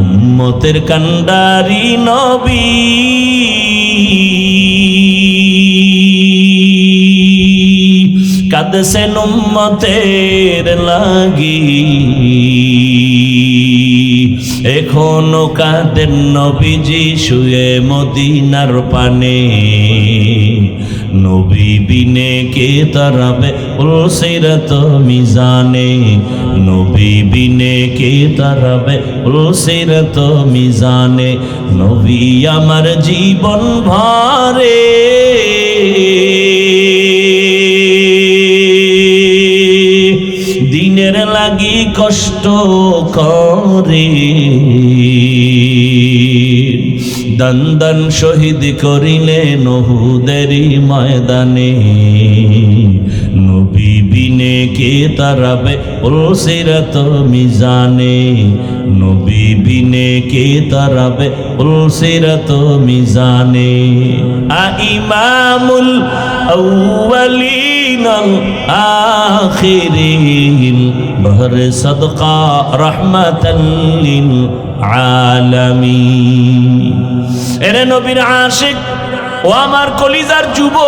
উম্মতের কান্ডারি নবী কাঁদছেন উম্মতের লাগি এখনো কাঁদেন নবীজি শুয়ে মদিনার পানে। নবী বিনে কে তারাবে উলসিরাত মিজানে, নবী বিনে কে তারাবে উলসিরাত মিজানে। নবী আমার জীবন ভরে দিনের লাগি কষ্ট করে, দান দান শহীদ করিলেন উহুদেরই ময়দানে। নবী বিনে কে তারাবে উলসিরাত মিজানে, নবী বিনে কে তারাবে উলসিরাত মিজানে। ইমামুল আউয়ালিন আল আখিরিন বহরে সদকা রহমাতাল লিল আলামিন। এরে নবীর আশিক ও আমার কলিজার যুবক,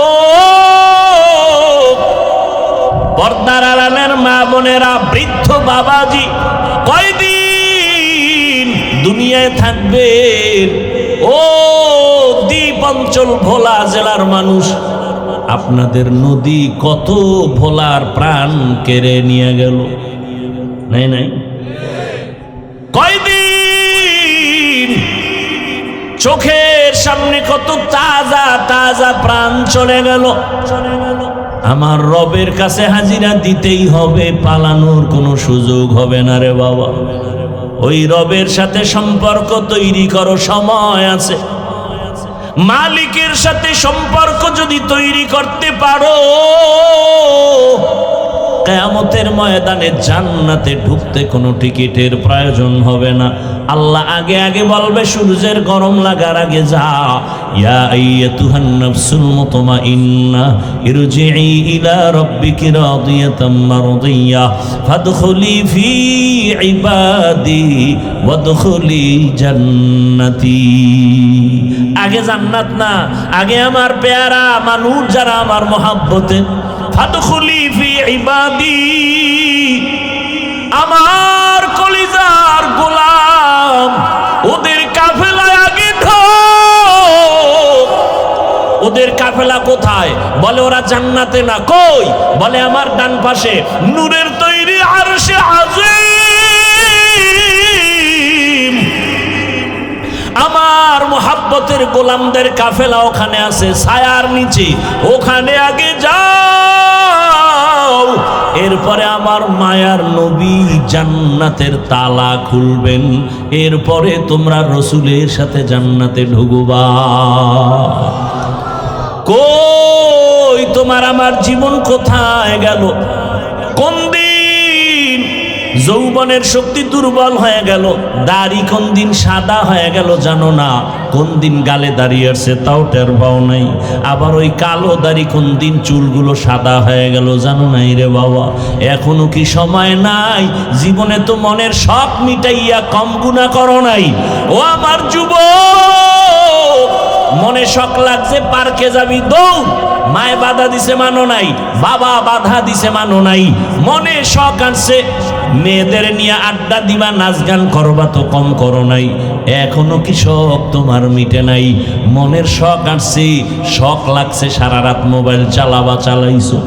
পর্দার আড়ালের মা বোনেরা, বৃদ্ধ বাবাজি, কয়দিন দুনিয়ায় থাকবেন? ও দ্বীপ অঞ্চল ভোলা জেলার মানুষ, আপনাদের নদী কত ভোলার প্রাণ কেড়ে নিয়ে গেল, নাই নাই? কয়দিন চোখের সামনে কত তাজা তাজা প্রাণ চলে গেল। আমার রবের কাছে হাজিরা দিতেই হবে, পালানোর কোনো সুযোগ হবে না রে বাবা। ওই রবের সাথে সম্পর্ক তৈরি করো, সময় আছে। মালিকের সাথে সম্পর্ক যদি তৈরি করতে পারো, কিয়ামতের ময়দানে জান্নাতে ঢুকতে কোনো টিকিটের প্রয়োজন হবে না। আল্লাহ আগে আগে বলবে, সূর্যের গরম লাগার আগে যা, ইয়া আইয়াতুহান নাফসুল মুতমাইন্না ইরজিই ইলা রাব্বিকি রাদিয়াতাম মারদিয়া ফাদখুলি ফি ইবাদি ওয়াদখুলি জান্নাতি। আগে জান্নাত না, আগে আমার পেয়ারা মানুষ যারা আমার মহাব্বতে, ফাদখুলি ফি ইবাদি, আমার কলিজার গোলাম, ওদের কাফেলায় আগে ঢোক। ওদের কাফেলা কোথায়? বলে ওরা জান্নাতে না। কই? বলে আমার ডান পাশে নূরের তৈরি আরশে আজিম। আমার মোহাব্বতের গোলামদের কাফেলা ওখানে আছে, ছায়ার নিচে, ওখানে আগে যাও। এরপরে আমার মায়ার নবী জান্নাতের তালা খুলবেন, এরপরে তোমরা রসুলের সাথে জান্নাতে ঢুকবা। কই তোমার আমার জীবন কোথায় গেল? কোন দিন যৌবনের শক্তি দুর্বল হয়ে গেল, দাড়ি কোন দিন সাদা হয়ে গেল জানো না? কোন দিন গালে দাঁড়িয়ে আসছে তাও টের পাও নাই। আবার ওই কালো দাড়ি কোন দিন চুলগুলো সাদা হয়ে গেল জানো নাই রে বাবা? এখনো কি সময় নাই? জীবনে তো মনের শখ মিটাইয়া কম গুনাহ করো নাই। ও আমার যুবক, মনে শখ লাগছে পার্কে যাবি, দৌড়। মায়ে বাধা দিছে মানো নাই, বাবা বাধা দিছে মানো নাই। মনে শখ আসছে মেয়েদের নিয়ে আড্ডা দিবা, নাচ গান করবা, তো কম করো নাই। এখনো কি শখ তোমার মিটে নাই? মনের শখ আসছে, শখ লাগছে সারা রাত মোবাইল চালাবা, চালাইছো,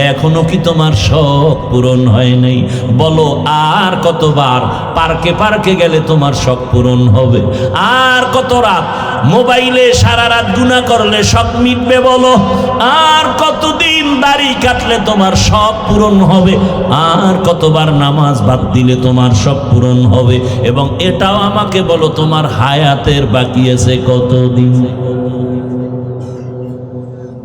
এখনো কি তোমার শখ পূরণ হয় নাই? বলো আর কতবার পার্কে পার্কে গেলে তোমার শখ পূরণ হবে? আর কত রাত মোবাইলে সারা রাত গুনাহ করলে শখ মিটবে? বলো আর কতদিন দাড়ি কাটলে তোমার শখ পূরণ হবে? আর কতবার নামাজ বাদ দিলে তোমার শখ পূরণ হবে? এবং এটাও আমাকে বলো, তোমার হায়াতের বাকি আছে কতদিন?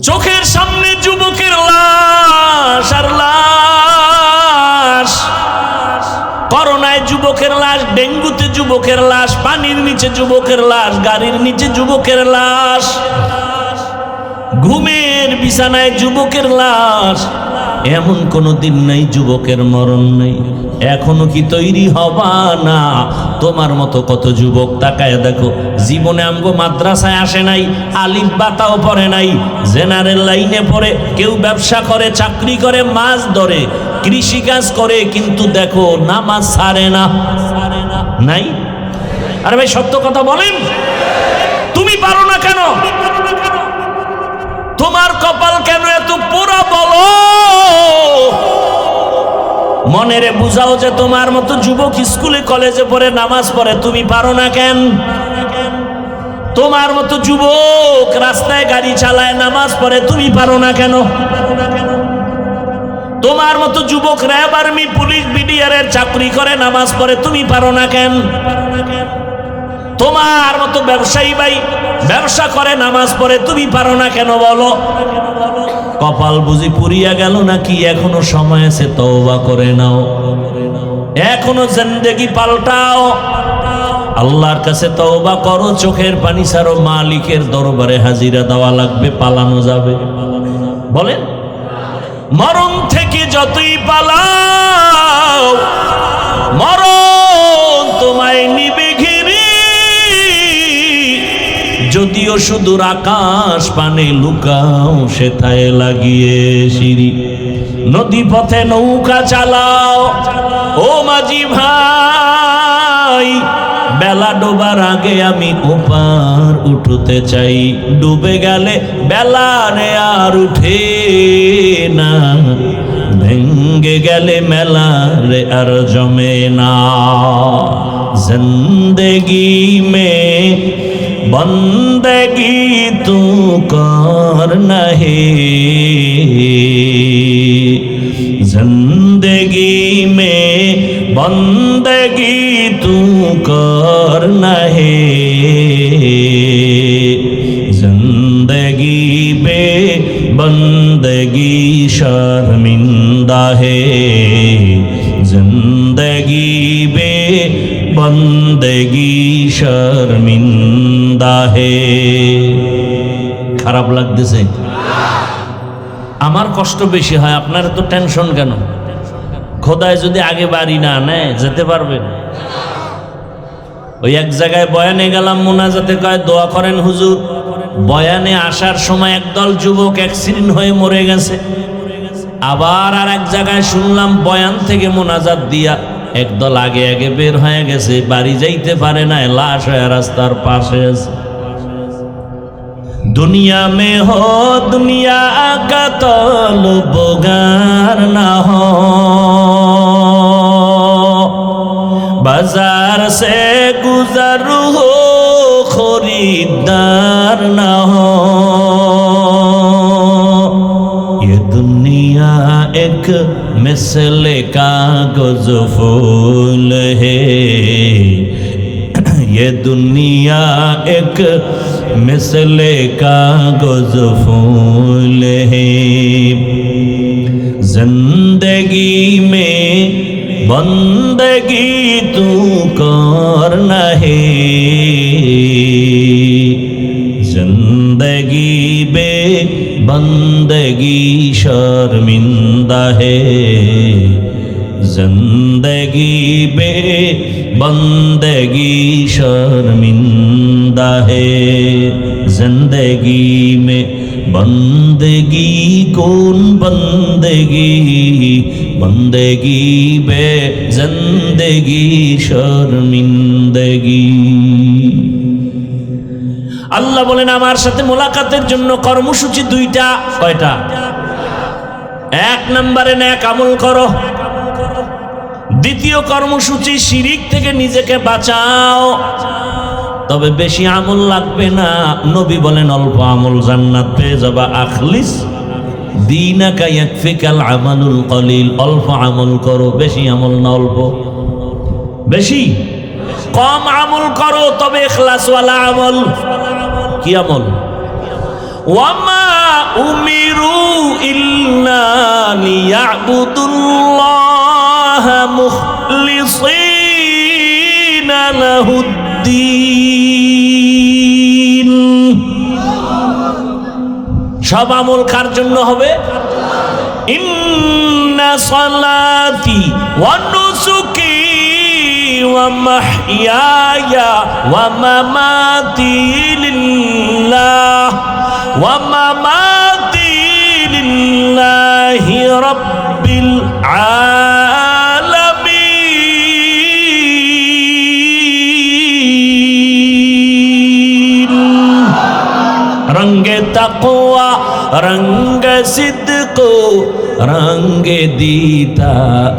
চোখের সামনে যুবকের লাশ আর লাশ, করোনায় যুবকের লাশ, ডেঙ্গুতে যুবকের লাশ, পানির নিচে যুবকের লাশ, গাড়ির নিচে যুবকের লাশ, ঘুমের বিছানায় যুবকের লাশ। এমন কোনো দিন নাই যুবকের মরণ নেই। এখনো কি তৈরি হবা না? তোমার মতো কত যুবক তাকায় দেখো, জীবনে আমগো মাদ্রাসায় আসে নাই, আলিফ বাতাও পড়ে নাই, জেনারেল লাইনে পড়ে, কেউ ব্যবসা করে, চাকরি করে, মাছ ধরে, কৃষি কাজ করে, কিন্তু দেখো নামাজ ছাড়ে না। নাই? আরে ভাই সত্য কথা বলেন, তুমি পারো না কেন? তোমার কপাল কেন এত পোড়া বলো? মনেরে বুঝাও যে তোমার মতো যুবক স্কুলে কলেজে পড়ে নামাজ পড়ে, তুমি পারো না কেন? তোমার মতো যুবক রাস্তায় গাড়ি চালায় নামাজ পড়ে, তুমি পারো না কেন? তোমার মতো যুবক র্যাব আর্মি পুলিশ বিডিআরের চাকরি করে নামাজ পড়ে, তুমি পারো না কেন? তোমার মতো ব্যবসায়ী ভাই ব্যবসা করে নামাজ পড়ে, তুমি পারো না কেন বলো? কপাল বুঝি পুরিয়া গেল নাকি? এখনো সময় আছে, তওবা করে নাও, এখনো জিন্দেগি পাল্টাও, আল্লাহর কাছে তওবা করো, চোখের পানি ছাড়ো, মালিকের দরবারে হাজিরা দেওয়া লাগবে, পালানো যাবে। বলেন, মরণ থেকে যতই পালাও মরণ তোমায় নিবে ঘিরে, যদিও সুদূর আকাশ পানে লুকাও সেথায় লাগিয়ে সিঁড়ি। নদী পথে নৌকা চালাও ও মাঝি ভাই, বেলা ডোবার আগে আমি ওপার উঠতে চাই, ডুবে গেলে বেলা রে আর উঠে না, ভেঙ্গে গেলে মেলা রে আর জমে না। জিন্দেগি মে বন্দেগি তু করনা হে, जिंदगी में बंदगी तू करना है, जिंदगी पे बंदगी शर्मिंदा है, जिंदगी पे बंदगी शर्मिंदा है। খারাপ লাগতেছে? আমার কষ্ট বেশি হয়, আপনার তো টেনশন কেন? খোদায় যদি আগে বাড়ি না নেয় যেতে পারবেন? ওই এক জায়গায় বয়ানে গেলাম, মোনাজাতে কয় দোয়া করেন হুজুর। বয়ানে আসার সময় একদল যুবক অ্যাক্সিডেন্ট হয়ে মরে গেছে। আবার আর এক জায়গায় শুনলাম বয়ান থেকে মোনাজাত দিয়া একদল আগে আগে বের হয়ে গেছে, বাড়ি যাইতে পারে না, লাশ হয়ে রাস্তার পাশে আছে। दुनिया में हो दुनिया का तलबगार ना हो, बाजार से गुजर हो खरीदार ना हो, ये दुनिया एक मिसल कागज फूल है, ये दुनिया एक मिसले कागज फूल है, जिंदगी में बंदगी तू करना है, जिंदगी बे बंदगी शर्मिंदा है, जिंदगी बे बंदगी शर्मिंदा है, जिंदगी में बंदगी कौन बंदगी, बंदगी बे जिंदगी शर्मिंदगी। আল্লাহ বলেন আমার সাথে মোলাকাতের জন্য কর্মসূচি দুইটা। কয়টা? এক নম্বরে নেক আমল করো, দ্বিতীয় কর্মসূচি শিরিক থেকে নিজেকে বাঁচাও। তবে বেশি আমল লাগবে না, নবী বলেন অল্প আমল জান্নাত পেয়ে যাবা। আখলিস দীনাকা ইয়াকফিকাল আমালুল কলিল, অল্প আমল করো, বেশি আমল না অল্প। বেশি কম আমল করো তবে ইখলাসওয়ালা আমল। কি আমল? ওয়ামা উমিরু ইল্লা লিয়াবুদুল্লাহ মুখলিসিনা লাহুদ্দিন। সব আমল কার জন্য হবে? ইন্না সালাতি ওয়া নুসুকি ওয়া মাহইয়ায়া ওয়া মামাতি লিল্লাহ ওয়া মামাতি লিল্লাহি রাব্বিল আলামিন। रंगे तक़वा रंग सिद्क़ रंग दीता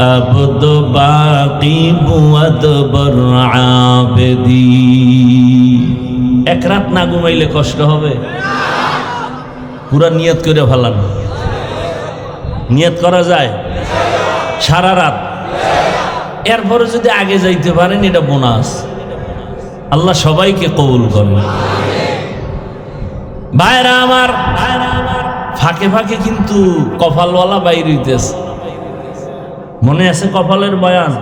अब्द बाकी बुअद बर आबदी। एक रात ना घुमाइले कष्ट হবে? পুরা নিয়ত করে ফেলান। নিয়ত করা যায় সারা রাত, এরপরে যদি আগে যাইতে পারেন এটা বোনাস। আল্লাহ সবাইকে কবুল করবে। ভাইরা আমার, ফাঁকে ফাঁকে কিন্তু কপালওয়ালা বাইর হইতেছে। মনে আছে কপালের বয়ান?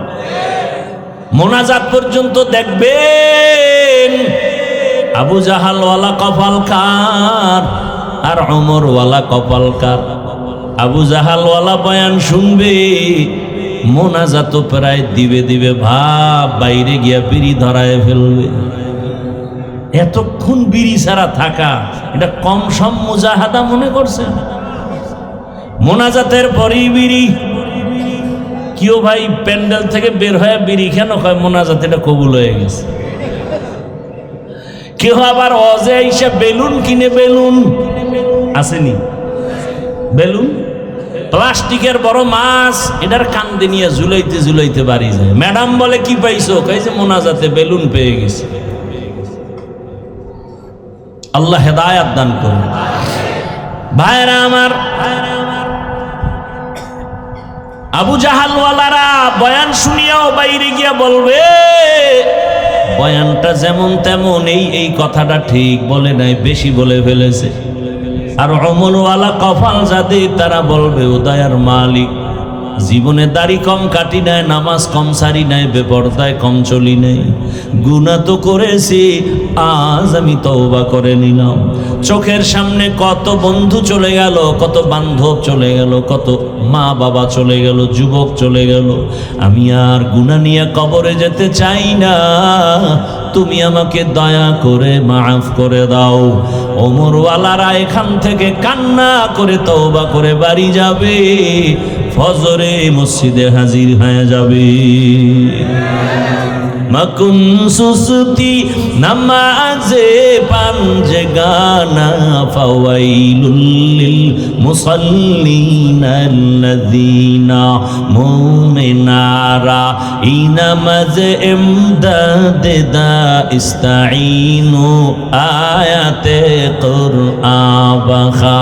মোনাজাত পর্যন্ত দেখবেন আবু জাহালওয়ালা কপাল কার আর ওমরওয়ালা কপাল কার। আবু জাহালওয়ালা বয়ান শুনবে, মোনাজাত প্রায় দিবে দিবে ভাব, বাইরে গিয়া বিড়ি ধরায় ফেলবে। এতক্ষণ বিড়ি ছাড়া থাকা এটা কম সম মুজাহাদা মনে করছে? মোনাজাতের পরেই বিড়ি। কেউ ভাই প্যান্ডেল থেকে বের হয়ে বিড়ি কেন কয়? মোনাজাত এটা কবুল হয়ে গেছে। কেউ আবার অজে এসে বেলুন কিনে, বেলুন আসেনি, বেলুন প্লাস্টিকের বড় মাছ, এটার কান্দে নিয়ে ঝুলাইতে ঝুলাইতে বাড়ি যায়। ম্যাডাম বলে কি পাইছো? কইছে মোনাজাতে বেলুন পেয়ে গেছে। আল্লাহ হেদায়াত দান করুন। ভাইরা আমার, আবু জাহালওয়ালারা বয়ান শুনিয়াও বাইরে গিয়া বলবে বয়ানটা যেমন তেমন, এই কথাটা ঠিক বলে নাই, বেশি বলে ফেলেছে। আর অমলওয়ালা কপাল যাদের, তারা বলবে ও দয়ার মালিক, জীবনে দাড়ি কম কাটি নাই, নামাজ কম সারি নাই, বেপরদায় কম চলি নাই, গুনাহ তো করেছি, আজ আমি তওবা করে নিলাম। চোখের সামনে কত বন্ধু চলে গেল, কত বান্ধব চলে গেল, কত মা বাবা চলে গেল, যুবক চলে গেল। আমি আর গুনাহ নিয়ে কবরে যেতে চাই না, তুমি আমাকে দয়া করে মাফ করে দাও। ওমরওয়ালারা এখান থেকে কান্না করে তওবা করে বাড়ি যাবে, ফজরে মসজিদে হাজির হয়ে যাবে। মকুন সুসতি নামাজে পাঞ্জে গানা ফাওয়াইলুল লিল মুসাল্লিন আল্লাযীনা মুমিনারা ইনামাজ ইমদাদ দা ইস্তাঈনু আয়াতে কুরআন বাখা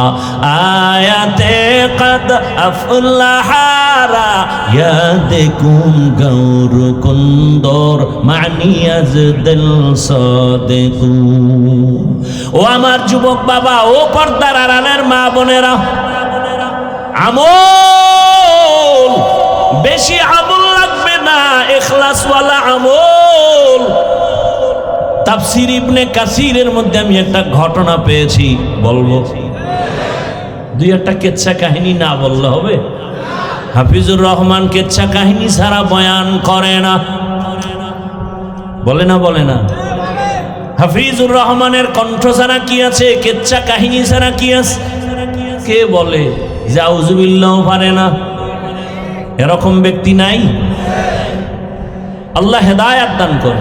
আয়াতে কদ আফলাহারা ইয়াদকুম গৌর কুন্দর মানিয়াজ দিল সাদেকু। ও আমার যুবক বাবা, ও পর্দার আড়ালের মা বোনেরা, আমল বেশি আমল লাগবে না, ইখলাসওয়ালা আমল। তাফসীর ইবনে কাসিরের মধ্যে আমি একটা ঘটনা পেয়েছি, বলবো? দুই একটা কেচ্ছা কাহিনী না বললে হবে? হাফিজুর রহমান কেচ্ছা কাহিনী ছাড়া বয়ান করে না, বলে না? বলে না? হাফিজুর রহমানের কণ্ঠ ছাড়া কি আছে? কেচ্ছা কাহিনী ছাড়া কি আছে? কে বলে যে আউযুবিল্লাহ পারে না? এরকম ব্যক্তি নাই? আল্লাহ হেদায়াত দান করে।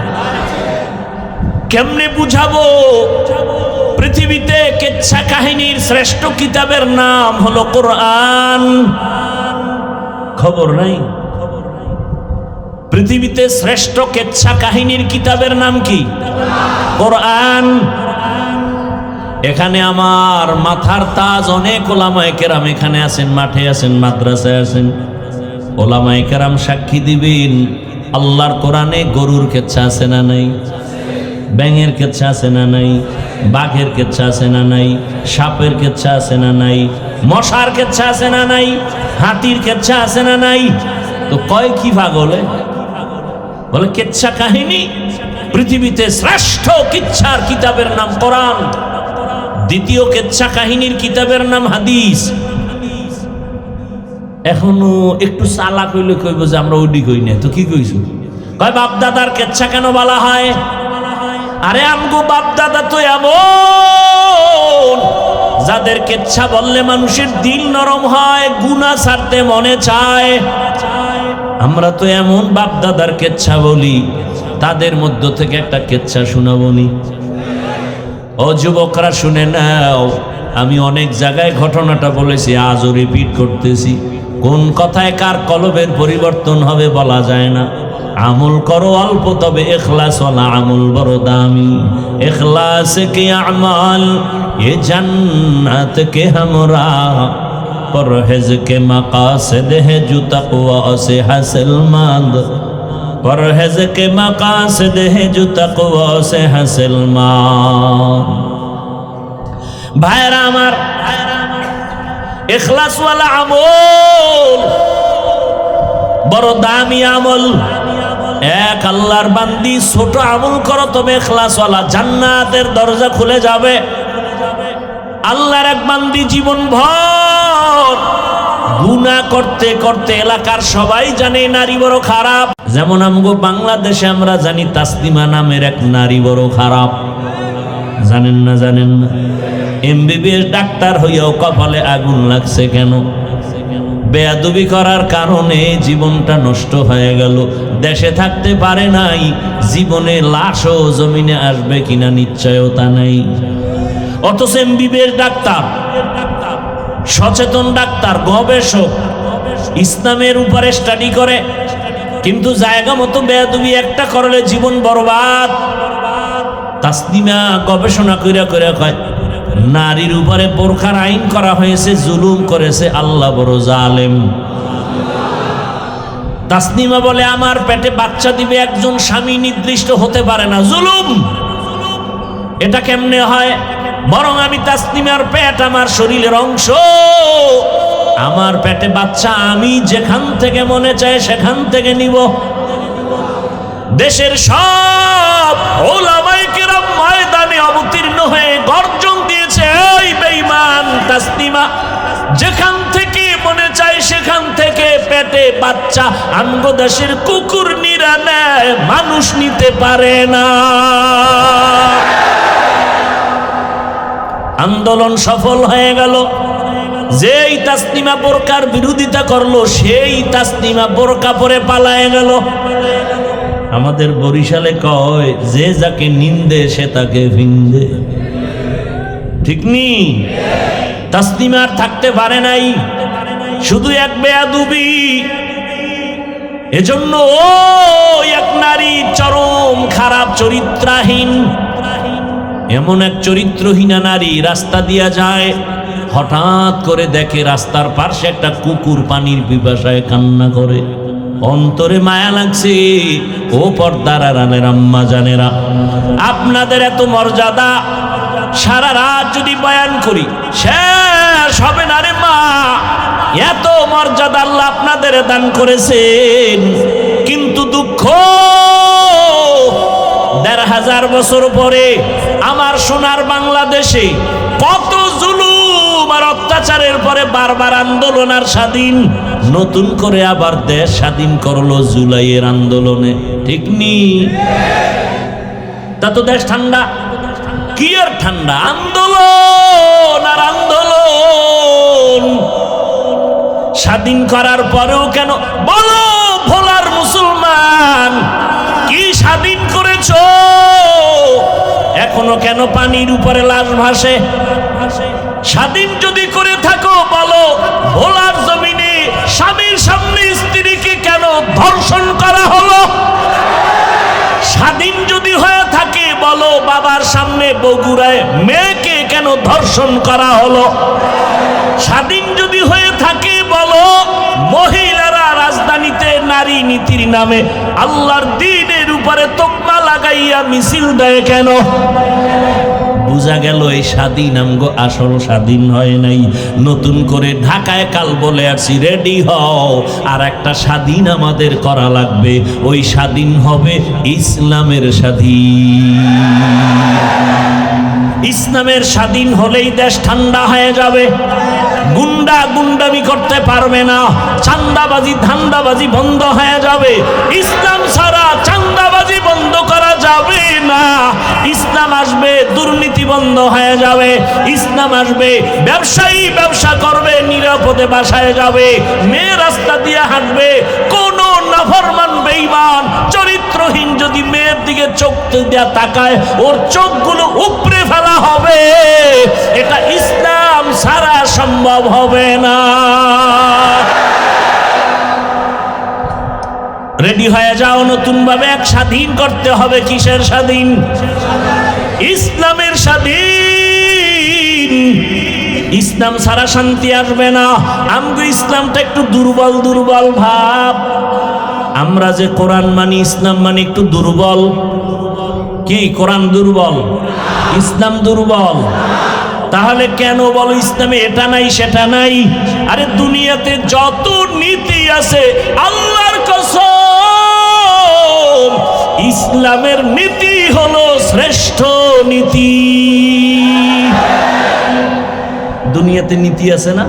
কেমনে বুঝাবো? পৃথিবীতে কেচ্ছা কাহিনীর শ্রেষ্ঠ কিতাবের নাম হলো কোরআন। খবর নাই? পৃথিবীতে শ্রেষ্ঠ কেচ্ছা কাহিনীর কিতাবের নাম কি? কোরআন। এখানে আমার মাথার তাজ অনেক ওলামায়ে কেরাম এখানে আছেন, মাঠে আছেন, মাদ্রাসায় আছেন। ওলামায়ে কেরাম সাক্ষী দিবেন, আল্লাহর কোরআনে গরুর কেচ্ছা আছে না নাই? ব্যাঙের কেচ্ছা আছে না নাই? বাঘের কেচ্ছা আছে না নাই? সাপের কেচ্ছা আছে না নাই? মশার কেচ্ছা আছে না নাই? হাতির কেচ্ছা আছে না নাই? তো কয় কি পাগলে? বলে কেচ্ছা কাহিনী। পৃথিবীতে শ্রেষ্ঠ কিচ্ছার কিতাবের নাম কোরআন, দ্বিতীয় কেচ্ছা কাহিনীর কিতাবের নাম হাদিস। এখনো একটু চালাক হইলে কইব যে আমরা ওডি কই না, তো কি কইছো? কয় বাপদাদার কেচ্ছা কেন বলা হয়? আরে আমগো বাপদাদা তো এমন যাদের কেচ্ছা বললে মানুষের দিল নরম হয়, গুনাহ ছাড়তে মনে চায়। আমরা তো এমন বাপদাদার কেচ্ছা বলি, তাদের মধ্য থেকে একটা কেচ্ছা শোনাবনি। ও যুবকরা শুনে নাও, আমি অনেক জায়গায় ঘটনাটা বলেছি, আজও রিপিট করতেছি। কোন কথায় কার কলবের পরিবর্তন হবে বলা যায় না। আমল করো অল্প, তবে ইখলাস ওয়ালা আমল বড় দামি। ইখলাস কে আমাল ये जन्नत के हमरा, परहेज के मकासद है जो तक़वा से हासिल मंद, परहेज के मकासद है जो तक़वा से हासिल मंद। भाईरा আমার, इखलास वाला আমল বড় দামি আমল। এক আল্লাহর বান্দি, ছোট আমল করো তবে ইখলাস ওয়ালা, জান্নাতের দরজা খুলে যাবে। আল্লাহর এক বান্দি জীবন ভর গুনাহ করতে করতে এলাকার সবাই জানে নারী বড় খারাপ। যেমন আমগো বাংলাদেশে আমরা জানি তাসলিমা নামের এক নারী বড় খারাপ। জানেন না? জানেন না? এমবিবিএস ডাক্তার হইয়াও কপালে আগুন লাগছে কেন? বেয়াদবি করার কারণে জীবনটা নষ্ট হয়ে গেল। দেশে থাকতে পারে নাই, জীবনে লাশও জমিনে আসবে কিনা নিশ্চয়তা নাই। অথচ এমবিবিএস ডাক্তার, সচেতন ডাক্তার, গবেষক, ইসলামের উপরে স্টাডি করে, কিন্তু জায়গা মতো বেয়াদবি একটা করলে জীবন বরবাদ। তাসলিমা গবেষণা কইরা কইরা কয়, নারীর উপরে বোরখার আইন করা হয়েছে, জুলুম করেছে আল্লাহ বড় জালেম। তাসলিমা বলে, আমার পেটে বাচ্চা দিবে একজন স্বামী নির্দিষ্ট হতে পারে না, জুলুম। এটা কেমনে হয়? বরং আমি তাসলিমার পেট আমার শরীরের অংশ, আমার পেটে বাচ্চা, আমি যেখান থেকে মনে চায় সেখান থেকে নিব। দেশের সব ওলামায়ে কেরাম ময়দানে অবতীর্ণ হয়ে গর্জন দিয়েছে, এই বেঈমান তাসলিমা, যেখান থেকে মনে চায় সেখান থেকে পেটে বাচ্চা আমগো দেশের কুকুর নিরা নেয়, মানুষ নিতে পারে না। আন্দোলন সফল হয়ে গেল। যেই তাসলিমা বোরকার বিরোধিতা করলো, সেই তাসলিমা বোরকা পরে পালায়ে গেল। আমাদের বরিশালে কয়, যে যাকে নিন্দে সে তাকে ভিন্দে। ঠিক নি? তাসলিমা আর থাকতে পারে নাই, শুধু এক বেয়াদবি। এজন্য ওই এক নারী চরম খারাপ, চরিত্রহীন, এমন এক চরিত্রহীনা নারী রাস্তা দিয়া যায়, হঠাৎ করে দেখে রাস্তার পাশে একটা কুকুর পানির পিপাসায় কান্না করে। অন্তরে মায়া লাগছে। ও পর্দার আড়ালের আম্মা জানেরা, আপনাদের এত মর্যাদা, সারা রাত যদি বয়ান করি শেষ হবে না রে মা। এত মর্যাদা আল্লাহ আপনাদের দান করেছেন, কিন্তু দুঃখ, ১৫০০ বছর পরে আমার সোনার বাংলাদেশে কত জুলুম আর অত্যাচারের পরে বারবার আন্দোলন আর স্বাধীন, নতুন করে আবার দেশ স্বাধীন করলো জুলাইয়ের আন্দোলনে। ঠিক নি? তা তো দেশ ঠান্ডা, কি আর ঠান্ডা? আন্দোলন আর আন্দোলন। স্বাধীন করার পরেও কেন বলো ভোলার মুসলমান, কি স্বাধীন করেছো? এখনো কেন পানির উপরে লাশ ভাসে? স্বাধীন যদি করে থাকো বলো, ভোলার জমিনে স্বামীর সামনে স্ত্রীকে কেন ধর্ষণ করা হলো? স্বাধীন যদি হয়ে থাকে বলো, বাবার সামনে বগুড়ায় মেয়েকে কেন ধর্ষণ করা হলো? স্বাধীন যদি হয়ে থাকে বলো, মহিলারা রাজধানীতে নারী নীতির নামে আল্লাহর দ্বীনের উপরে তকমা লাগাইয়া মিছিল দেয় কেন? বুঝা গেল এই স্বাধীন আমগো আসল স্বাধীন হয় নাই। নতুন করে ঢাকায় কাল বলে আসছি, রেডি হও, আর একটা স্বাধীন আমাদের করা লাগবে। ওই স্বাধীন হবে ইসলামের স্বাধীন। ইসলামের স্বাধীন হলেই দেশ ঠান্ডা হয়ে যাবে। গুন্ডা গুন্ডামি করতে পারবে না, চান্দাবাজি ধান্দাবাজি বন্ধ হয়ে যাবে। ইসলাম ছাড়া চান্দাবাজি বন্ধ করা যাবে না। ইসলাম আসবে, দুর্নীতি বন্ধ হয়ে যাবে। ইসলাম আসবে, ব্যবসায়ী ব্যবসা করবে, নিরাপদে বাসায় যাবে, মেয়ে রাস্তা দিয়ে হাঁটবে। কোন নাফরমান বেঈমান চরিত্রহীন যদি মেয়ের দিকে চোখ দিয়া তাকায়, ওর চোখগুলো উপড়ে ফেলা হবে। হবে না। রেডি হয়ে যাও, নতুন ভাবে এক স্বাধীন করতে হবে। কিসের স্বাধীন? ইসলামের স্বাধীন। ইসলাম ছাড়া শান্তি আসবে না। আমগো ইসলামটা একটু দুর্বল দুর্বল ভাব। আমরা যে কোরআন মানি, ইসলাম মানি একটু দুর্বল। কি কোরআন দুর্বল, ইসলাম দুর্বল? তাহলে কেন বলো ইসলামে এটা নাই সেটা নাই? আরে দুনিয়াতে যত নীতি আছে আল্লাহর কসম, ইসলামের নীতি হলো শ্রেষ্ঠ নীতি। দুনিয়াতে নীতি আছে না?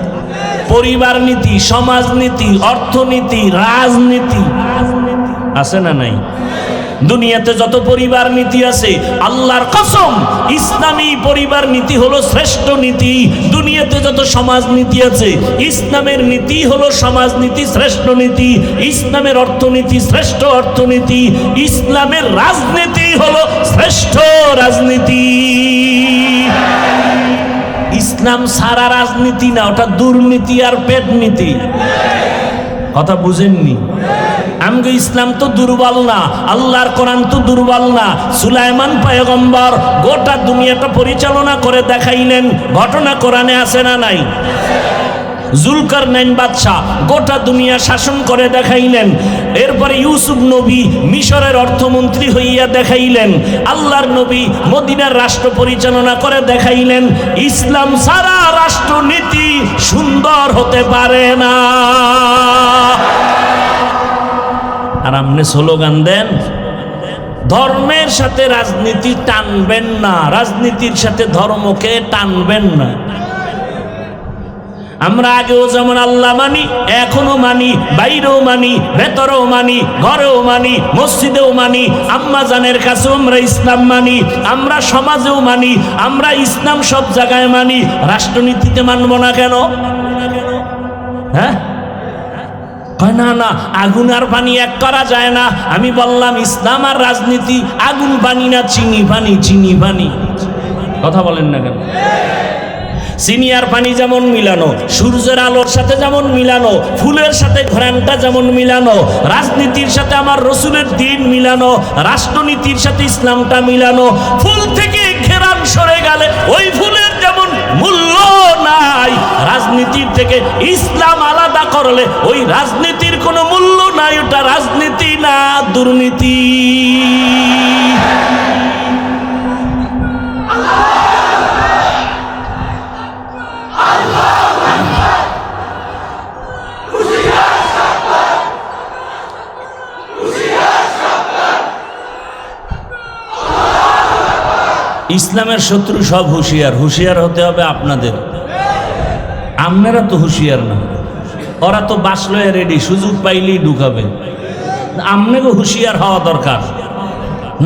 পরিবার নীতি, সমাজ নীতি, অর্থনীতি, রাজনীতি আছে না নাই? দুনিয়াতে যত পরিবার নীতি আছে আল্লাহর কসম ইসলামী পরিবার নীতি হলো শ্রেষ্ঠ নীতি। দুনিয়াতে যত সমাজ নীতি আছে ইসলামের নীতি হলো সমাজ নীতি, শ্রেষ্ঠ নীতি। ইসলামের অর্থনীতি শ্রেষ্ঠ অর্থনীতি। ইসলামের রাজনীতি হলো শ্রেষ্ঠ রাজনীতি। ইসলাম সারা রাজনীতি না, ওটা দুর্নীতি আর পেট নীতি। কথা বুঝেননি? আমগো ইসলাম তো দুর্বল না, আল্লাহর কোরআন তো দুর্বল না। সুলাইমান পয়গম্বর গোটা দুনিয়াটা পরিচালনা করে দেখাইলেন। ঘটনা কোরআনে আছে না নাই? জুলকারনাইন বাদশা গোটা দুনিয়া শাসন করে দেখাইলেন। এরপরে ইউসুফ নবী মিশরের অর্থমন্ত্রী হইয়া দেখাইলেন। আল্লাহর নবী মদিনার রাষ্ট্র পরিচালনা করে দেখাইলেন। ইসলাম সারা রাষ্ট্রনীতি সুন্দর হতে পারে না। আর আপনি স্লোগান দেন ধর্মের সাথে রাজনীতি টানবেন না, রাজনীতির সাথে ধর্মকে টানবেন না। আমরা আগেও যেমন আল্লাহ মানি, এখনো মানি, বাইরেও মানি, ভেতরেও মানি, ঘরেও মানি, মসজিদেও মানি। আম্মা জানের কাছেও আমরা ইসলাম মানি, আমরা সমাজেও মানি, আমরা ইসলাম সব জায়গায় মানি। রাষ্ট্রনীতিতে মানব না কেন? হ্যাঁ, না না, আগুন আর পানি এক করা যায় না। আমি বললাম ইসলাম আর রাজনীতি আগুন পানি না, চিনি পানি, চিনি পানি। কথা বলেন না কেন? চিনি আর পানি যেমন মিলানো, সূর্যের আলোর সাথে যেমন মিলানো, ফুলের সাথে ঘ্রাণটা যেমন মিলানো, রাজনীতির সাথে আমার রসুলের দিন মিলানো, রাষ্ট্রনীতির সাথে ইসলামটা মিলানো। ফুল থেকে ঘেরান সরে গেলে ওই ফুলের যেমন মূল্য নাই, রাজনীতির থেকে ইসলাম আলাদা করলে ওই রাজনীতির কোনো মূল্য নাই। ওটা রাজনীতি না, দুর্নীতি। ইসলামের শত্রু সব হুঁশিয়ার। হুঁশিয়ার হতে হবে আপনাদের। আপনারা তো হুঁশিয়ার না, ওরা তো বাসলয়ে রেডি, সুযোগ পাইলেই ঢুকাবে। আপনাকে হুঁশিয়ার হওয়া দরকার।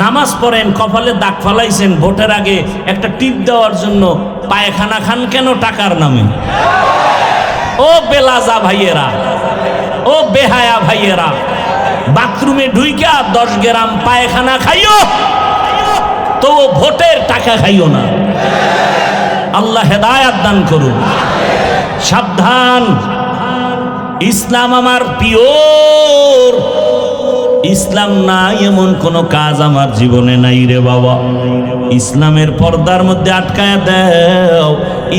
নামাজ পড়েন, কপালে দাগ ফালাইছেন, ভোটের আগে একটা টিপ দেওয়ার জন্য পায়খানা খান কেন? টাকার নামে। ও বেলাজা ভাইয়েরা, ও বেহায়া ভাইয়েরা, বাথরুমে ঢুইকা 10 গ্রাম পায়খানা খাইও, তো ভোটের টাকা খাইও না। আল্লাহ হেদায়াত দান করুন। সাবধান, ইসলাম আমার পিওর। ইসলাম নাই এমন কোন কাজ আমার জীবনে নাই রে বাবা। ইসলামের পর্দার মধ্যে আটকায় দাও।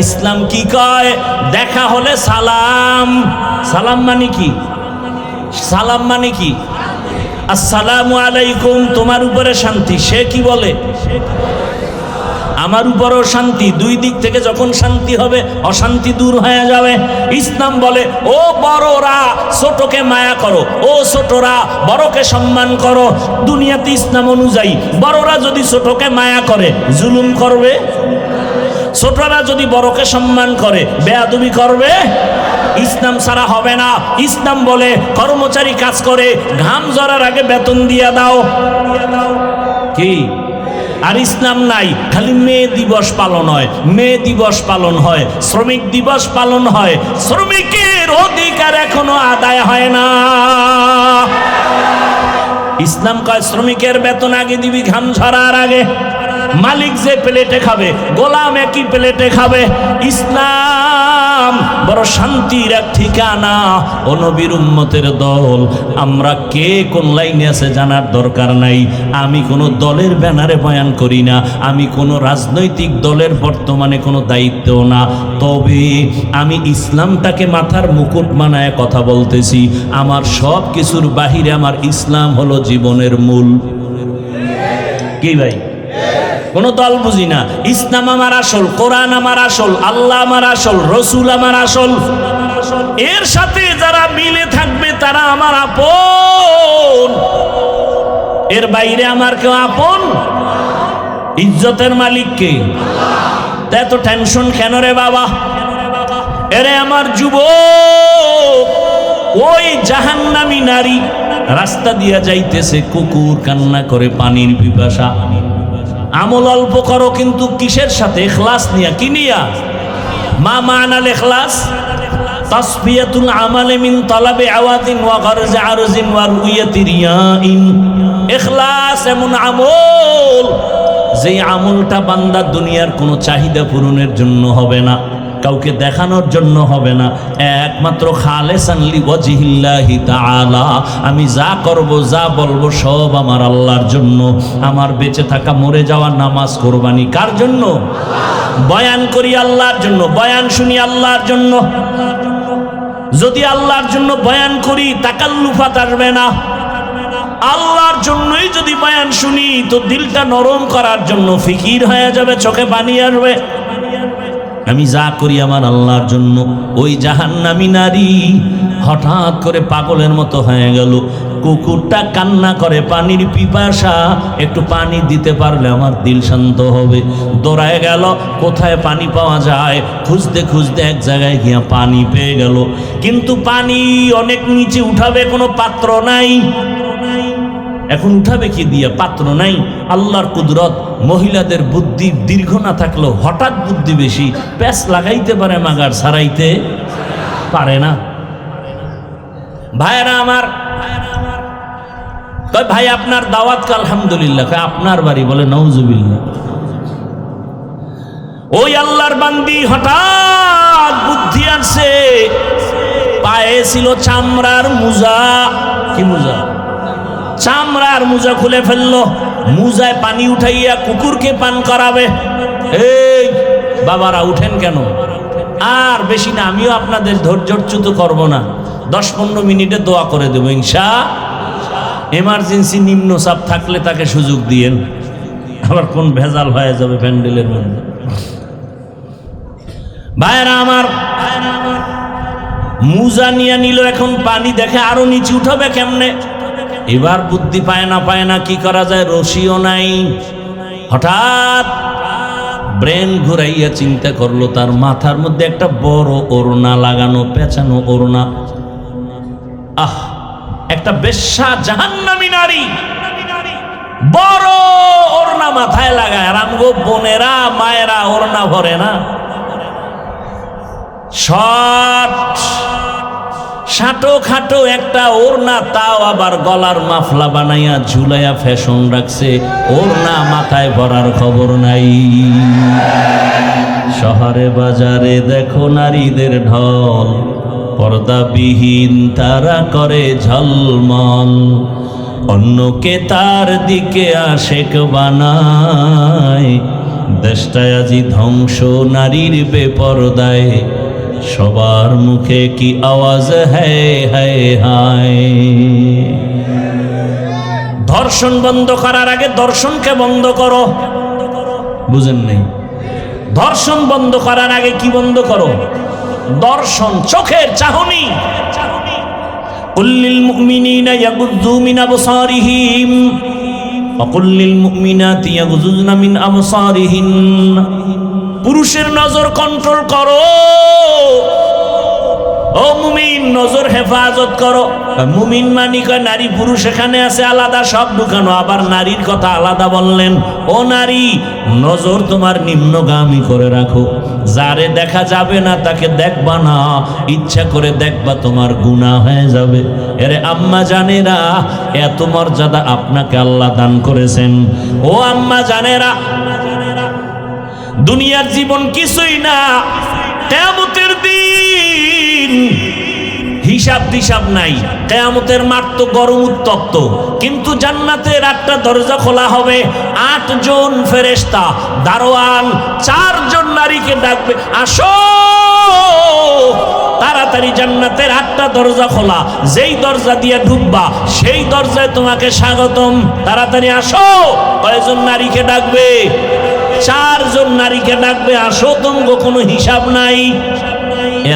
ইসলাম কি কয়? দেখা হলে সালাম। সালাম মানে কি? সালাম মানে কি? আসসালামু আলাইকুম, তোমার উপরে শান্তি। সে কি বলে? আমার উপরও শান্তি। দুই দিক থেকে যখন শান্তি হবে অশান্তি দূর হয়ে যাবে। ইসলাম বলে ও বড়রা ছোটকে মায়া করো, ও ছোটরা বড়কে সম্মান করো। দুনিয়াতে ইসলাম অনুযায়ী বড়রা যদি ছোটকে মায়া করে জুলুম করবে, ছোটরা যদি বড়কে সম্মান করে বেয়াদবি করবে। ইসলাম ছাড়া হবে না। ইসলাম বলে কর্মচারী কাজ করে, ঘাম ঝরার আগে বেতন দিয়ে দাও। কি? আর ইসলাম নাই, খালি মে দিবস পালন হয়, মে দিবস পালন হয়, শ্রমিক দিবস পালন হয়। শ্রমিকের অধিকার এখনো আদায় হয় না। ইসলাম কয় শ্রমিকের বেতন আগে দিবি, ঘাম ঝরার আগে। মালিক যে প্লেটে খাবে গোলাম একই প্লেটে খাবে। ইসলাম বড় শান্তির এক ঠিকানা। ও নবীর উম্মতের দল, আমরা কে কোন লাইনে আছে জানার দরকার নাই। আমি কোনো দলের ব্যানারে বয়ান করি না, আমি কোনো রাজনৈতিক দলের বর্তমানে কোনো দায়িত্ব না। তবে আমি ইসলামটাকে মাথার মুকুট বানায় কথা বলতেছি। আমার সব কিছুর বাহিরে আমার ইসলাম হলো জীবনের মূল। কি ভাই? কোনো দল বুঝি না। ইসলাম আমার আসল, কোরআন আমার আসল, আল্লাহ আমার আসল, রসুল আমার আসল। এর সাথে যারা মিলে থাকবে তারা আমার আপন। এর বাইরে আমার কেউ আপন? ইজ্জতের মালিক কে? তা এত টেনশন কেন রে বাবা? এরে আমার যুবক, ওই জাহান্নামী নারী রাস্তা দিয়া যাইতেছে, কুকুর কান্না করে পানির পিপাসা। আমল অল্প করো, কিন্তু কিসের সাথে? ইখলাস নিয়া। কি নিয়া? মা মানাল ইখলাস? তাসফিয়াতুল আমালে মিন তালাবে আওয়াদিন ওয়া গারজি আরজিন ওয়া রুয়াতি রিয়াইন। ইখলাস এমন আমল, যেই আমলটা বান্দা দুনিয়ার কোনো চাহিদা পূরণের জন্য হবে না, কাউকে দেখানোর জন্য হবে না, একমাত্র খালেসান লিওয়াজহিল্লাহি তাআলা। আমি যা করব, যা বলবো সব আমার আল্লাহর জন্য। আমার বেঁচে থাকা, মরে যাওয়া, নামাজ, কোরবানি কার জন্য? বয়ান করি আল্লাহর জন্য, বয়ান শুনি আল্লাহর জন্য। যদি আল্লাহর জন্য বয়ান করি তাকাল্লুফাত আসবে না। আল্লাহর জন্যই যদি বয়ান শুনি তো দিলটা নরম করার জন্য ফিকির হয়ে যাবে, চোখে পানি আসবে। আমি যা করি আমার আল্লাহর জন্য। ওই জাহান্নামী নারী হঠাৎ করে পাগলের মতো হয়ে গেল। কুকুরটা কান্না করে পানির পিপাসা, একটু পানি দিতে পারলে আমার দিল শান্ত হবে। দৌড়ায় গেল কোথায় পানি পাওয়া যায়, খুঁজতে খুঁজতে এক জায়গায় গিয়া পানি পেয়ে গেল। কিন্তু পানি অনেক নিচে উঠাবে, কোনো পাত্র নাই। এখন উঠাবে কি দিয়া? পাত্র নাই। আল্লাহর কুদরত, মহিলাদের বুদ্ধি দীর্ঘ না থাকলেও হঠাৎ বুদ্ধি বেশি। প্যাচ লাগাইতে পারে, মাগার ছাড়াইতে পারে না। ভাইরা আমার, ভাই আপনার দাওয়াত কা? আলহামদুলিল্লাহ। আপনার বাড়ি? বলে নাউজুবিল্লাহ। ওই আল্লাহর বান্দি হঠাৎ বুদ্ধি আসছে, পায়ে ছিল চামড়ার মোজা। কি মোজা? চামড়ার মোজা খুলে ফেললো, মোজায় পানি উঠাইয়া কুকুরকে পান করাবে। এই বাবারা উঠেন কেন? আর বেশি না, আমিও আপনাদের ধৈর্যচ্যুত করব না। 10-15 মিনিটে দোয়া করে দেবো ইনশাআল্লাহ। এমার্জেন্সি নিম্ন চাপ থাকলে তাকে সুযোগ দিয়েন, আবার কোন ভেজাল হয়ে যাবে প্যান্ডেলের মধ্যে। ভাইরা আমার, মোজা নিয়ে নিল, এখন পানি দেখে আরো নিচে উঠাবে কেমনে। এবার বুদ্ধি পায় না কি করা যায়, রশিও নাই। হঠাৎ ব্রেন ঘুরাইয়া চিন্তা করলো, তার মাথার মধ্যে একটা বড় ওড়না লাগানো, পেঁচানো ওড়না। একটা বেশ্যা জাহান্নামী নারী বড় ওড়না মাথায় লাগায়। আর আমগো বোনেরা, মায়েরা ওড়না ভরে না, শর্ট খাটো খাটো একটা ওড়না, তাও আবার গলার মাফলা বানাইয়া ঝুলাইয়া ফ্যাশন রাখছে। ওড়না মাথায় ভরার খবর নাই। শহরে বাজারে দেখো নারীদের ঢল, পর্দাবিহীন তারা করে ঝলমল। অন্যকে তার দিকে আশেক বানায়, দেশটায় আজি ধ্বংস নারীর বেপরদায়। সবার মুখে কি আওয়াজ হ্যায় হায় হায়। ধর্ষণ বন্ধ করার আগে দর্শনকে বন্ধ করো। বুঝেন নাই? ধর্ষণ বন্ধ করার আগে কি বন্ধ করো? দর্শন, চোখের চাহনি। কুল্লিল মুমিনিনা ইয়াগুযযু মিন আবসারিহিম ওয়া কুল্লিল মুমিনাতি ইয়াগুযুযনা মিন আবসারিহিন। পুরুষের নজর কন্ট্রোল করো, ও মুমিন নজর হেফাজত করো। মুমিন মানি কয় নারী পুরুষ এখানে আছে আলাদা, সব ঢুকানো। আবার নারীর কথা আলাদা বললেন। ও নারী, নজর তোমার নিম্নগামী করে রাখো। যারে দেখা যাবে না তাকে দেখবা না, ইচ্ছা করে দেখবা তোমার গুনাহ হয়ে যাবে। এরে আম্মা জানেরা, এত মর্যাদা আপনাকে আল্লাহ দান করেছেন। ও আম্মা জানেরা, দুনিয়ার জীবন কিছুই না, কিয়ামতের দিন দিন হিসাব টিসাব নাই, কিয়ামতের মাঠ তো গরম উত্তপ্ত, কিন্তু জান্নাতের একটা দরজা খোলা হবে, 8 জন ফেরেশতা দারোয়ান 4 জন নারীকে ডাকবে, আসো তাড়াতাড়ি, জান্নাতের 8টা দরজা খোলা, যেই দরজা দিয়ে ঢুকবা সেই দরজায় তোমাকে স্বাগতম, তাড়াতাড়ি আসো। কয়জন নারীকে ডাকবে? 4 জন নারীকে ডাকবে, আসো, তোমার কোনো হিসাব নাই।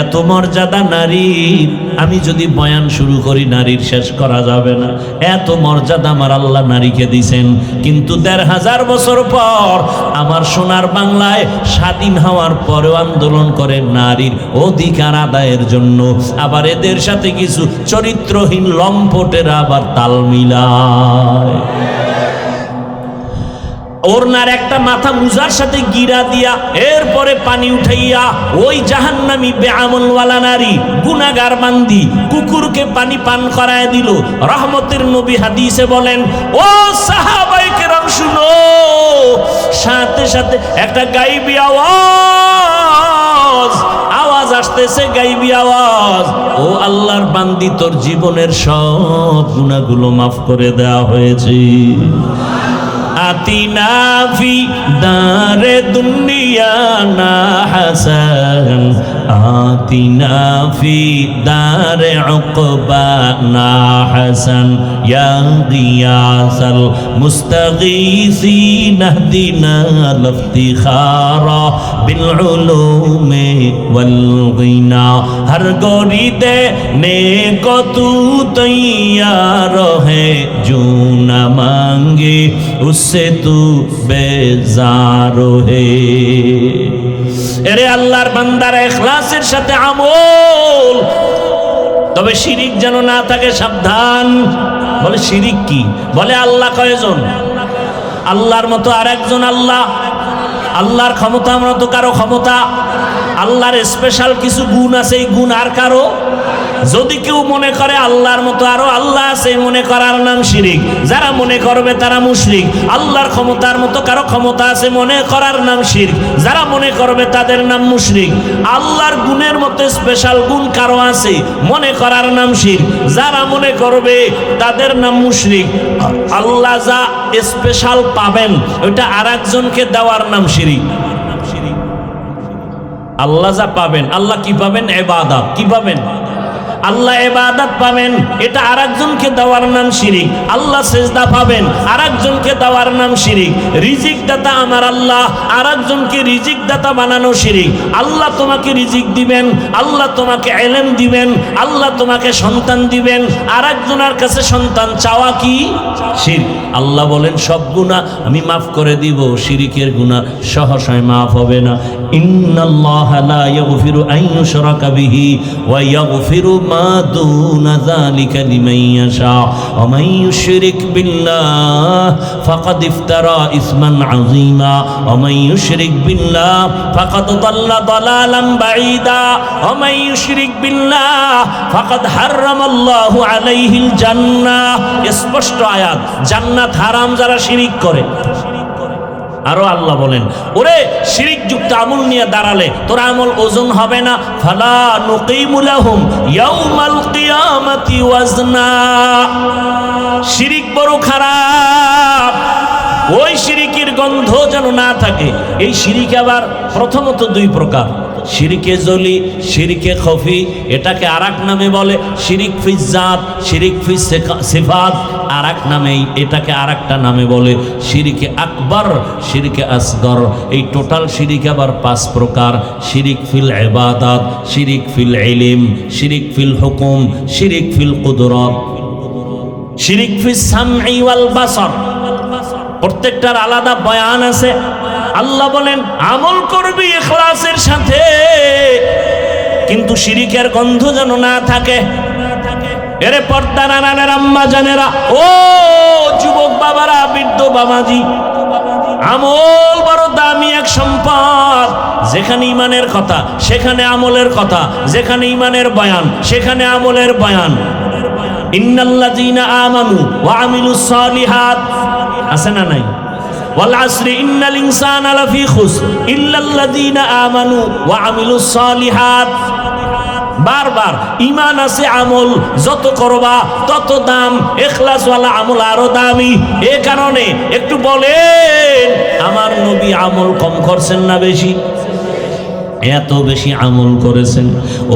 এত মর্যাদা নারীর, আমি যদি বয়ান শুরু করি নারীর শেষ করা যাবে না। এত মর্যাদা আমার আল্লাহ নারীকে দিছেন, কিন্তু 1500 বছর পর আমার সোনার বাংলায় স্বাধীন হওয়ার পরেও আন্দোলন করে নারীর অধিকার আদায়ের জন্য। আবার এদের সাথে কিছু চরিত্রহীন লম্পটেরা আবার তাল মিলায়। ওরনার একটা মাথা মুজার সাথে গিরা দিয়া এরপরে পানি উঠাইয়া ওই জাহান্নামী বেআমলওয়ালা নারী গুনাহগার বান্দি কুকুরকে পানি পান করায় দিল। রহমতের নবী হাদিসে বলেন, ও সাহাবায়ে কেরাম শুনো, সাথে সাথে একটা গায়বী আওয়াজ আসতেছে, গায়বী আওয়াজ, ও আল্লাহর বান্দি, তোর জীবনের সব গুনাহগুলো মাফ করে দেওয়া হয়েছে। আতিনা ফি দারে দুনিয়া না হাসান, আতিনা ফি দারে উকবা না হাসান, ইয়া গিয়াসাল মুস্তাগীসিন ইহদিনা লিফতিখারা বিল উলুমি ওয়াল গিনা, হর গরি দে নেকো তু তৈয়ার হে, জো না মাঙ্গে उससे तू बेजार है। এরে আল্লাহর বান্দারা, ইখলাসের সাথে আমল, তবে শিরিক যেন না থাকে, সাবধান। বলে শিরিক কি? বলে আল্লাহ কয়জন? আল্লাহর মতো আরেকজন আল্লাহ, আল্লাহর ক্ষমতা মতো কারো ক্ষমতা, আল্লাহর স্পেশাল কিছু গুণ আছে, এই গুণ আর কারো। যদি কেউ মনে করে আল্লাহর মতো আরো আল্লাহ আছে, মনে করার নাম শিরিক। যারা মনে করবে তারা মুশরিক। আল্লাহর ক্ষমতার মতো কারো ক্ষমতা আছে, মনে করার নাম শিরক। যারা মনে করবে তাদের নাম মুশরিক। আল্লাহর গুণের মতো স্পেশাল গুণ কারো আছে, মনে করার নাম শিরক। যারা মনে করবে তাদের নাম মুশরিক। আল্লাহ যা স্পেশাল পাবেন ওইটা আরেকজনকে দেওয়ার নাম শিরক। আল্লাহ যা পাবেন, আল্লাহ কি পাবেন? ইবাদত। কি পাবেন? আল্লাহ ইবাদত পাবেন, এটা আরেকজনকে দেওয়ার নাম শিরিক। আল্লাহ সিজদা পাবেন, আরেকজনকে দেওয়ার নাম শিরিক। রিজিক দাতা আমার আল্লাহ, আরেকজনকে রিজিক দাতা বানানো শিরিক। আল্লাহ তোমাকে রিজিক দিবেন, আল্লাহ তোমাকে ইলম দিবেন, আল্লাহ তোমাকে সন্তান দিবেন, আরেকজনের কাছে সন্তান চাওয়া কি শিরক? আল্লাহ বলেন সব গুনাহ আমি মাফ করে দিব, শিরিকের গুনাহ সহসায় মাফ হবে না। ইন্নাল্লাহা লা ইয়াগফিরু আন ইউশরাকা বিহি ওয়া ইয়াগফিরু মা দুনা যালিকা লিমান ইয়াশা ওয়া মান ইউশরিক বিল্লাহ ফাকাদ ইফতারা ইসমান আযীমা ওয়া মান ইউশরিক বিল্লাহ ফাকাদ দাল্লা দালালান বাঈদা ওয়া মান ইউশরিক বিল্লাহ ফাকাদ হারামাল্লাহু আলাইহিল জান্নাহ। স্পষ্ট আয়াত, জান্নাত হারাম যারা শিরিক করে। আরো আল্লাহ বলেন, ওরে শিরিক যুক্ত আমল নিয়ে দাঁড়ালে তোর আমল ওজন হবে না। ফালা নুকিমু লাহুম ইয়াউমাল কিয়ামাতি ওয়াজনা। শিরিক বড় খারাপ, ওই শিরিকের গন্ধ যেন না থাকে। এই শিরিক আবার প্রথমত দুই প্রকার, শিরিকে জলি, শিরিকে খফি। এটাকে আরেক নামে বলে শিরিক ফি জাত, শিরিক ফি সিফাত। আরেক নামে এটাকে আরেকটা নামে বলে শিরিকে আকবর, শিরিকে আসগর। এই টোটাল শিরিক আবার 5 প্রকার। শিরিক ফিল ইবাদাত, শিরিক ফিল ইলম, শিরিক ফিল হুকুম, শিরিক ফিল কুদরত, শিরিক ফিস সামঈ ওয়াল বাসর। প্রত্যেকটার আলাদা বয়ান আছে। আল্লাহ বলেন আমল করবি ইখলাসের সাথে, কিন্তু শিরিকের গন্ধ যেন না থাকে। এরে পর্দার আড়ালের আম্মা জানেরা, ও যুবক বাবারা, বৃদ্ধ বাবাজি, আমল বড় দামি এক সম্পদ। যেখানে ইমানের কথা সেখানে আমলের কথা, যেখানে ইমানের বয়ান সেখানে আমলের বয়ান। ইন্নাল্লাযীনা আমানু ওয়া আমিলুস সালিহাত, আছে না নাই? ওয়াল আসরি ইন্নাল ইনসানা লাফি খুসর ইল্লাল্লাযীনা আমানু ওয়া আমিলুস সালিহাত। বারবার ঈমান আছে, আমল যত করবা তত দাম, ইখলাসওয়ালা আমল আরো দামি। এ কারণে একটু বলেন, আমার নবী আমল কম করছেন না বেশি? এত বেশি আমল করেছেন।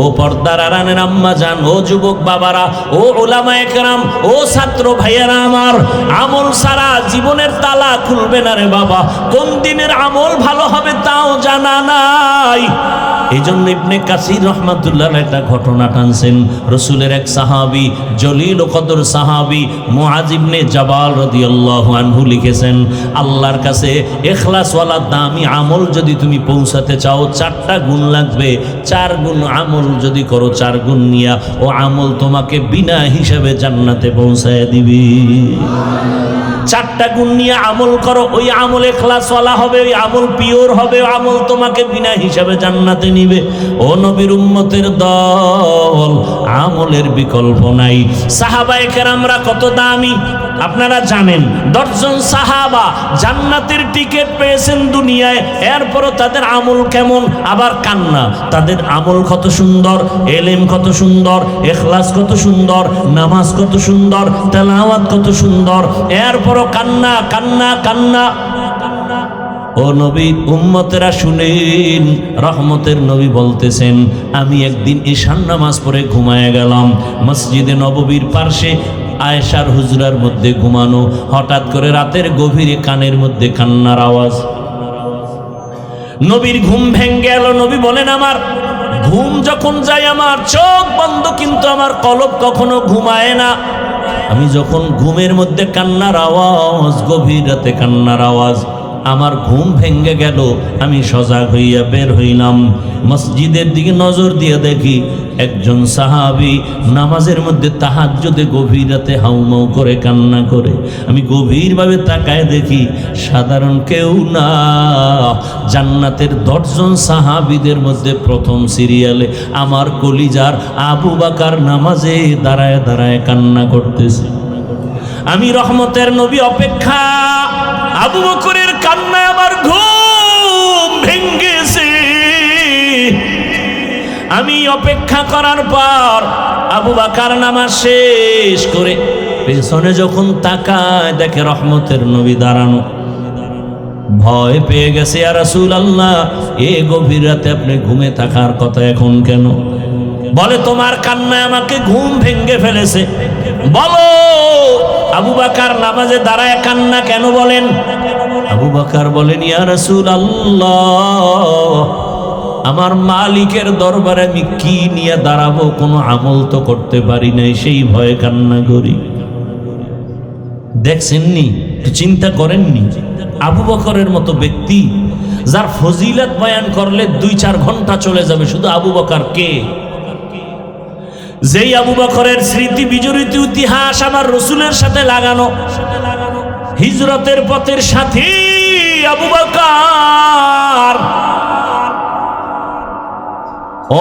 ও পর্দার আড়ালের আম্মা জান, ও যুবক বাবারা, ও উলামায়ে কেরাম, ও ছাত্র ভাইয়েরা আমার, আমল ছাড়া জীবনের তালা খুলবে না রে বাবা। কোন দিনের আমল ভালো হবে তাও জানা নাই। এই জন্য ইবনে কাসির রহমাতুল্লাহ একটা ঘটনা টানছেন। রসুলের এক সাহাবী, জলিল ও কদর সাহাবী মুআজ ইবনে জাবাল রাদিয়াল্লাহু আনহু লিখেছেন, আল্লাহর কাছে ইখলাসওয়ালা দামি আমল যদি তুমি পৌঁছাতে চাও 4টা গুণ লাগবে। 4 গুণ আমল যদি করো, 4 গুণ নিয়া ও আমল তোমাকে বিনা হিসাবে জান্নাতে পৌঁছায় দিবে। 4টা গুণ নিয়ে আমল করো, ওই আমল ইখলাসওয়ালা হবে, ওই আমল পিওর হবে, ওই আমল তোমাকে বিনা হিসাবে জান্নাতে নিবে। ও নবীর উম্মতের দল, আমলের বিকল্প নাই। সাহাবায়ে কেরামরা কত দামি আপনারা জানেন। 10 জন সাহাবা জান্নাতের টিকিট পেয়েছেন দুনিয়ায়, এরপরও তাদের আমল কেমন? আবার কান্না। তাদের আমল কত সুন্দর, এলেম কত সুন্দর, ইখলাস কত সুন্দর, নামাজ কত সুন্দর, তেলাওয়াত কত সুন্দর, এরপরও কান্না কান্না কান্না। ও নবী উম্মতেরা শুনেন, রহমতের নবী বলতেছেন, আমি একদিন ঈশান নামাজ পড়ে ঘুমায় গেলাম। মসজিদে নববীর পার্শ্বে আয়েশার হুজরার মধ্যে ঘুমানো, হঠাৎ করে রাতের গভীরে কানের মধ্যে কান্নার আওয়াজ। নবীর ঘুম ভেঙে গেল। নবী বলেন, আমার ঘুম যখন যায় আমার চোখ বন্ধ, কিন্তু আমার কলব কখনো ঘুমায় না। আমি যখন ঘুমের মধ্যে কান্নার আওয়াজ, গভীর রাতে কান্নার আওয়াজ, আমার ঘুম ভেঙে গেল। আমি সজাগ হইয়া বের হইলাম, মসজিদের দিকে নজর দিয়ে দেখি একজন সাহাবী নামাজের মধ্যে তাহাজ্জুদে গভীর রাতে হাউমাউ করে কান্না করে। আমি গভীরভাবে তাকায় দেখি সাধারণ কেউ না, জান্নাতের 10 জন সাহাবীদের মধ্যে প্রথম সিরিয়ালে আমার কলিজার আবু বকর নামাজে দাঁড়ায় দাঁড়ায় কান্না করতেছে। আমি রহমতের নবী অপেক্ষা, আবু বকরের কান্নায় আমার ঘুম ভেঙ্গেছে। আমি অপেক্ষা করার পর আবু বকর নামাজ শেষ করে পেছনে যখন তাকায় দেখে রহমতের নবী দাঁড়ানো। ভয় পেয়ে গেছে, ইয়া রাসূলুল্লাহ, এই গভীর রাতে আপনি ঘুমে থাকার কথা এখন কেন? বলে, তোমার কান্নায় আমাকে ঘুম ভেঙ্গে ফেলেছে। বলো, আবু বকর নামাজে দাঁড়ায় কান্না কেন বলেন? আবু বকর বলেন, ইয়া রাসূলুল্লাহ, আমার মালিকের দরবারে আমি কি নিয়ে দাঁড়াবো? কোনো আমল তো করতে পারি নাই, সেই ভয়ে কান্না করি। দেখছেননি, চিন্তা করেননি, আবু বকরের মতো ব্যক্তি যার ফজিলত বয়ান করলে 2-4 ঘন্টা চলে যাবে, শুধু আবু বকর কে? যেই আবু বকরের স্মৃতি বিজড়িত ইতিহাস আমার রসুলের সাথে লাগানো, হিজরতের পথের সাথী আবু বকর।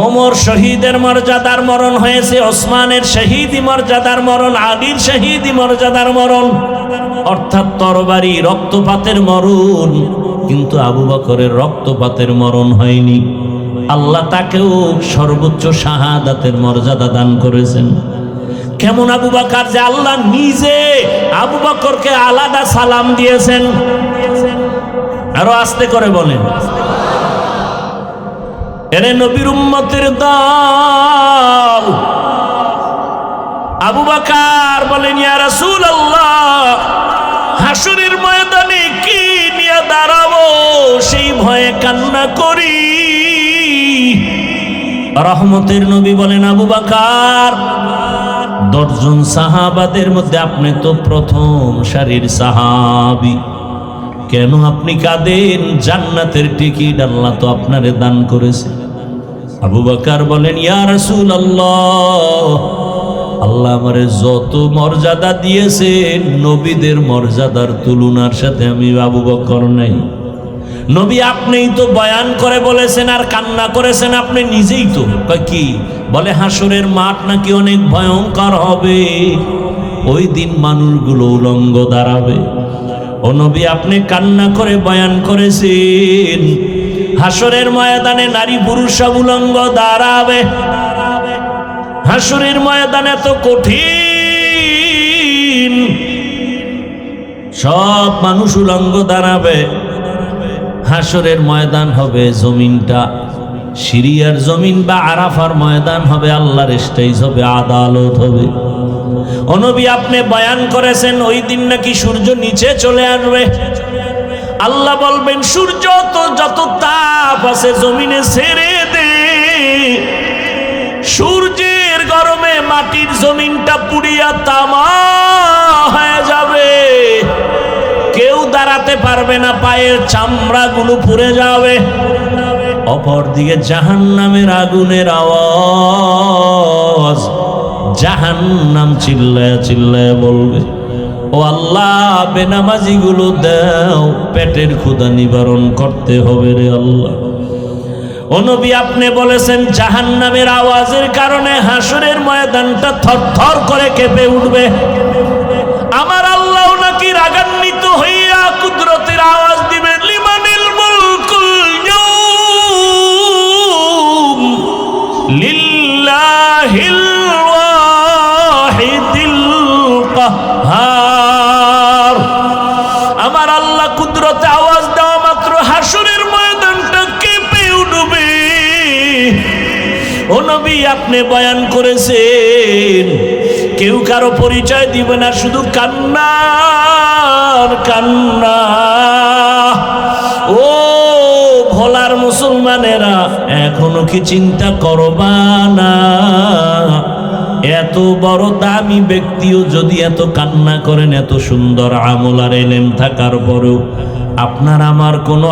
ওমর শহীদের মর্যাদার মরণ হয়েছে, ওসমানের শহীদি মর্যাদার মরণ, আলীর শহীদি মর্যাদার মরণ, অর্থাৎ তরবারি রক্তপাতের মরণ। কিন্তু আবু বকরের রক্তপাতের মরণ হয়নি। আল্লাহ তাকেও সর্বোচ্চ শাহাদাতের মর্যাদা দান করেছেন। কেমন আবু বকর যে আল্লাহ নিজে আবু বকরকে আলাদা সালাম দিয়েছেন। আরো আস্তে করে বলেন, এরে নবীর উম্মতের দল। আবু বকর বলেন, ইয়া রাসূলুল্লাহ, হাসরের ময়দানে কি নিয়ে দাঁড়াবো সেই ভয়ে কান্না করি। রহমতের নবী বলেন, আবু বকর, 10 জন সাহাবাদের মধ্যে আপনি তো প্রথম সারির সাহাবী, কেন আপনি কাঁদেন? জান্নাতের টিকিট আল্লাহ তো আপনারে দান করেছে। আবু বকর বলেন, ইয়া রাসূলুল্লাহ, আল্লাহ আমারে যত মর্যাদা দিয়েছে নবীদের মর্যাদার তুলনার সাথে আমি আবু বকর নাই। নবী আপনিই তো বয়ান করে বলেছেন আর কান্না করেছেন, আপনি নিজেই তো। কি বলে? হাসরের মাঠ নাকি অনেক ভয়ঙ্কর হবে, ওই দিন মানুষগুলো উলঙ্গ দাঁড়াবে। ও নবী, আপনি কান্না করে বয়ান করেছেন হাসরের ময়দানে নারী পুরুষ সব উলঙ্গ দাঁড়াবে। হাসরের ময়দান এত কঠিন, সব মানুষ উলঙ্গ দাঁড়াবে। হাসরের ময়দান হবে জমিনটা সিরিয়ার জমিন বা আরাফার ময়দান হবে, আল্লাহর স্টেজ হবে, আদালত হবে। ও নবী, আপনি বয়ান করেছেন ওই দিন নাকি সূর্য নিচে চলে আসবে। আল্লাহ বলবেন সূর্য তো যত তাপ আছে জমিনে ছেড়ে দে, সূর্যের গরমে মাটির জমিনটা পুড়িয়া তামা হয়ে যাবে, কেউ দাঁড়াতে পারবে না, পায়ের চামড়াগুলো পুড়ে যাবে। অপরদিকে জাহান্নামের আগুনের আওয়াজ, জাহান্নাম চিল্লায়া চিল্লায়া বলবে, ও আল্লাহ বেনামাজি গুলো দাও, পেটের ক্ষুধা নিবারণ করতে হবে রে আল্লাহ। ও নবী, আপনি বলেছেন জাহান্নামের আওয়াজের কারণে হাসরের ময়দানটা থরথর করে কেঁপে উঠবে। আমার আল্লাহ নাকি রাগান্বিত হইয়া কুদরতের আওয়াজ দিবেন, লিমানিল মুলকুল ইয়াউম লিল্লাহিল ওয়াহিদিল কাহ্হার। আমার আল্লাহ কুদরতে আওয়াজ দেওয়া মাত্র হাসরের ময়দানটা কেঁপে উঠবে। ও নবী, আপনি বয়ান করেছেন কেউ কারো পরিচয় দিবে না, শুধু কান্নার কান্না। ও ভোলার মুসলমানেরা, এখনো কি চিন্তা করবা না? এত বড় দামি ব্যক্তিও যদি এত কান্না করেন, এত সুন্দর আমল আর এলেম থাকার পরেও আপনার আমার কোনো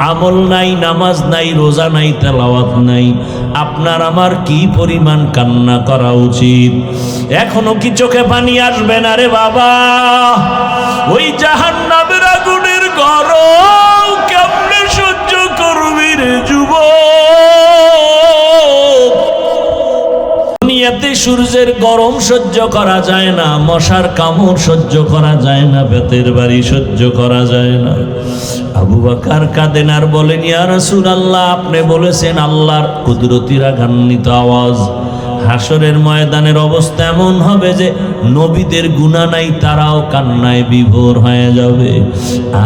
আমল নাই, নামাজ নাই, রোজা নাই, তেলাওয়াত নাই, আপনার আমার কি পরিমাণ কান্না করা উচিত? এখনো কি চোখে পানি আসবে না রে বাবা? ওই জাহান্নামের আগুনের গরম কেমনে সহ্য করবি রে যুবক? দুনিয়াতে সূর্যের গরম সহ্য করা যায় না, মশার কামড় সহ্য করা যায় না, বেতের বাড়ি সহ্য করা যায় না। আবু বকর কাঁদেন আর বলেন, ইয়া রাসূলুল্লাহ, আপনি বলেছেন আল্লাহর কুদরতি রাগান্বিত আওয়াজ। হাসরের ময়দানের অবস্থা এমন হবে যে নবীদের গুনাহ নাই, তারাও কান্নায় বিভোর হয়ে যাবে।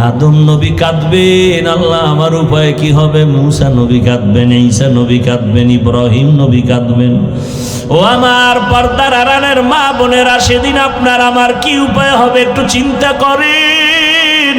আদম নবী কাঁদবেন, আল্লাহ আমার উপায় কি হবে? মূসা নবী কাঁদবেন, ঈসা নবী কাঁদবেন, ইব্রাহিম নবী কাঁদবেন। ও আমার পর্দার আড়ালের মা বোনেরা, সেদিন আপনার আমার কি উপায় হবে একটু চিন্তা করেন।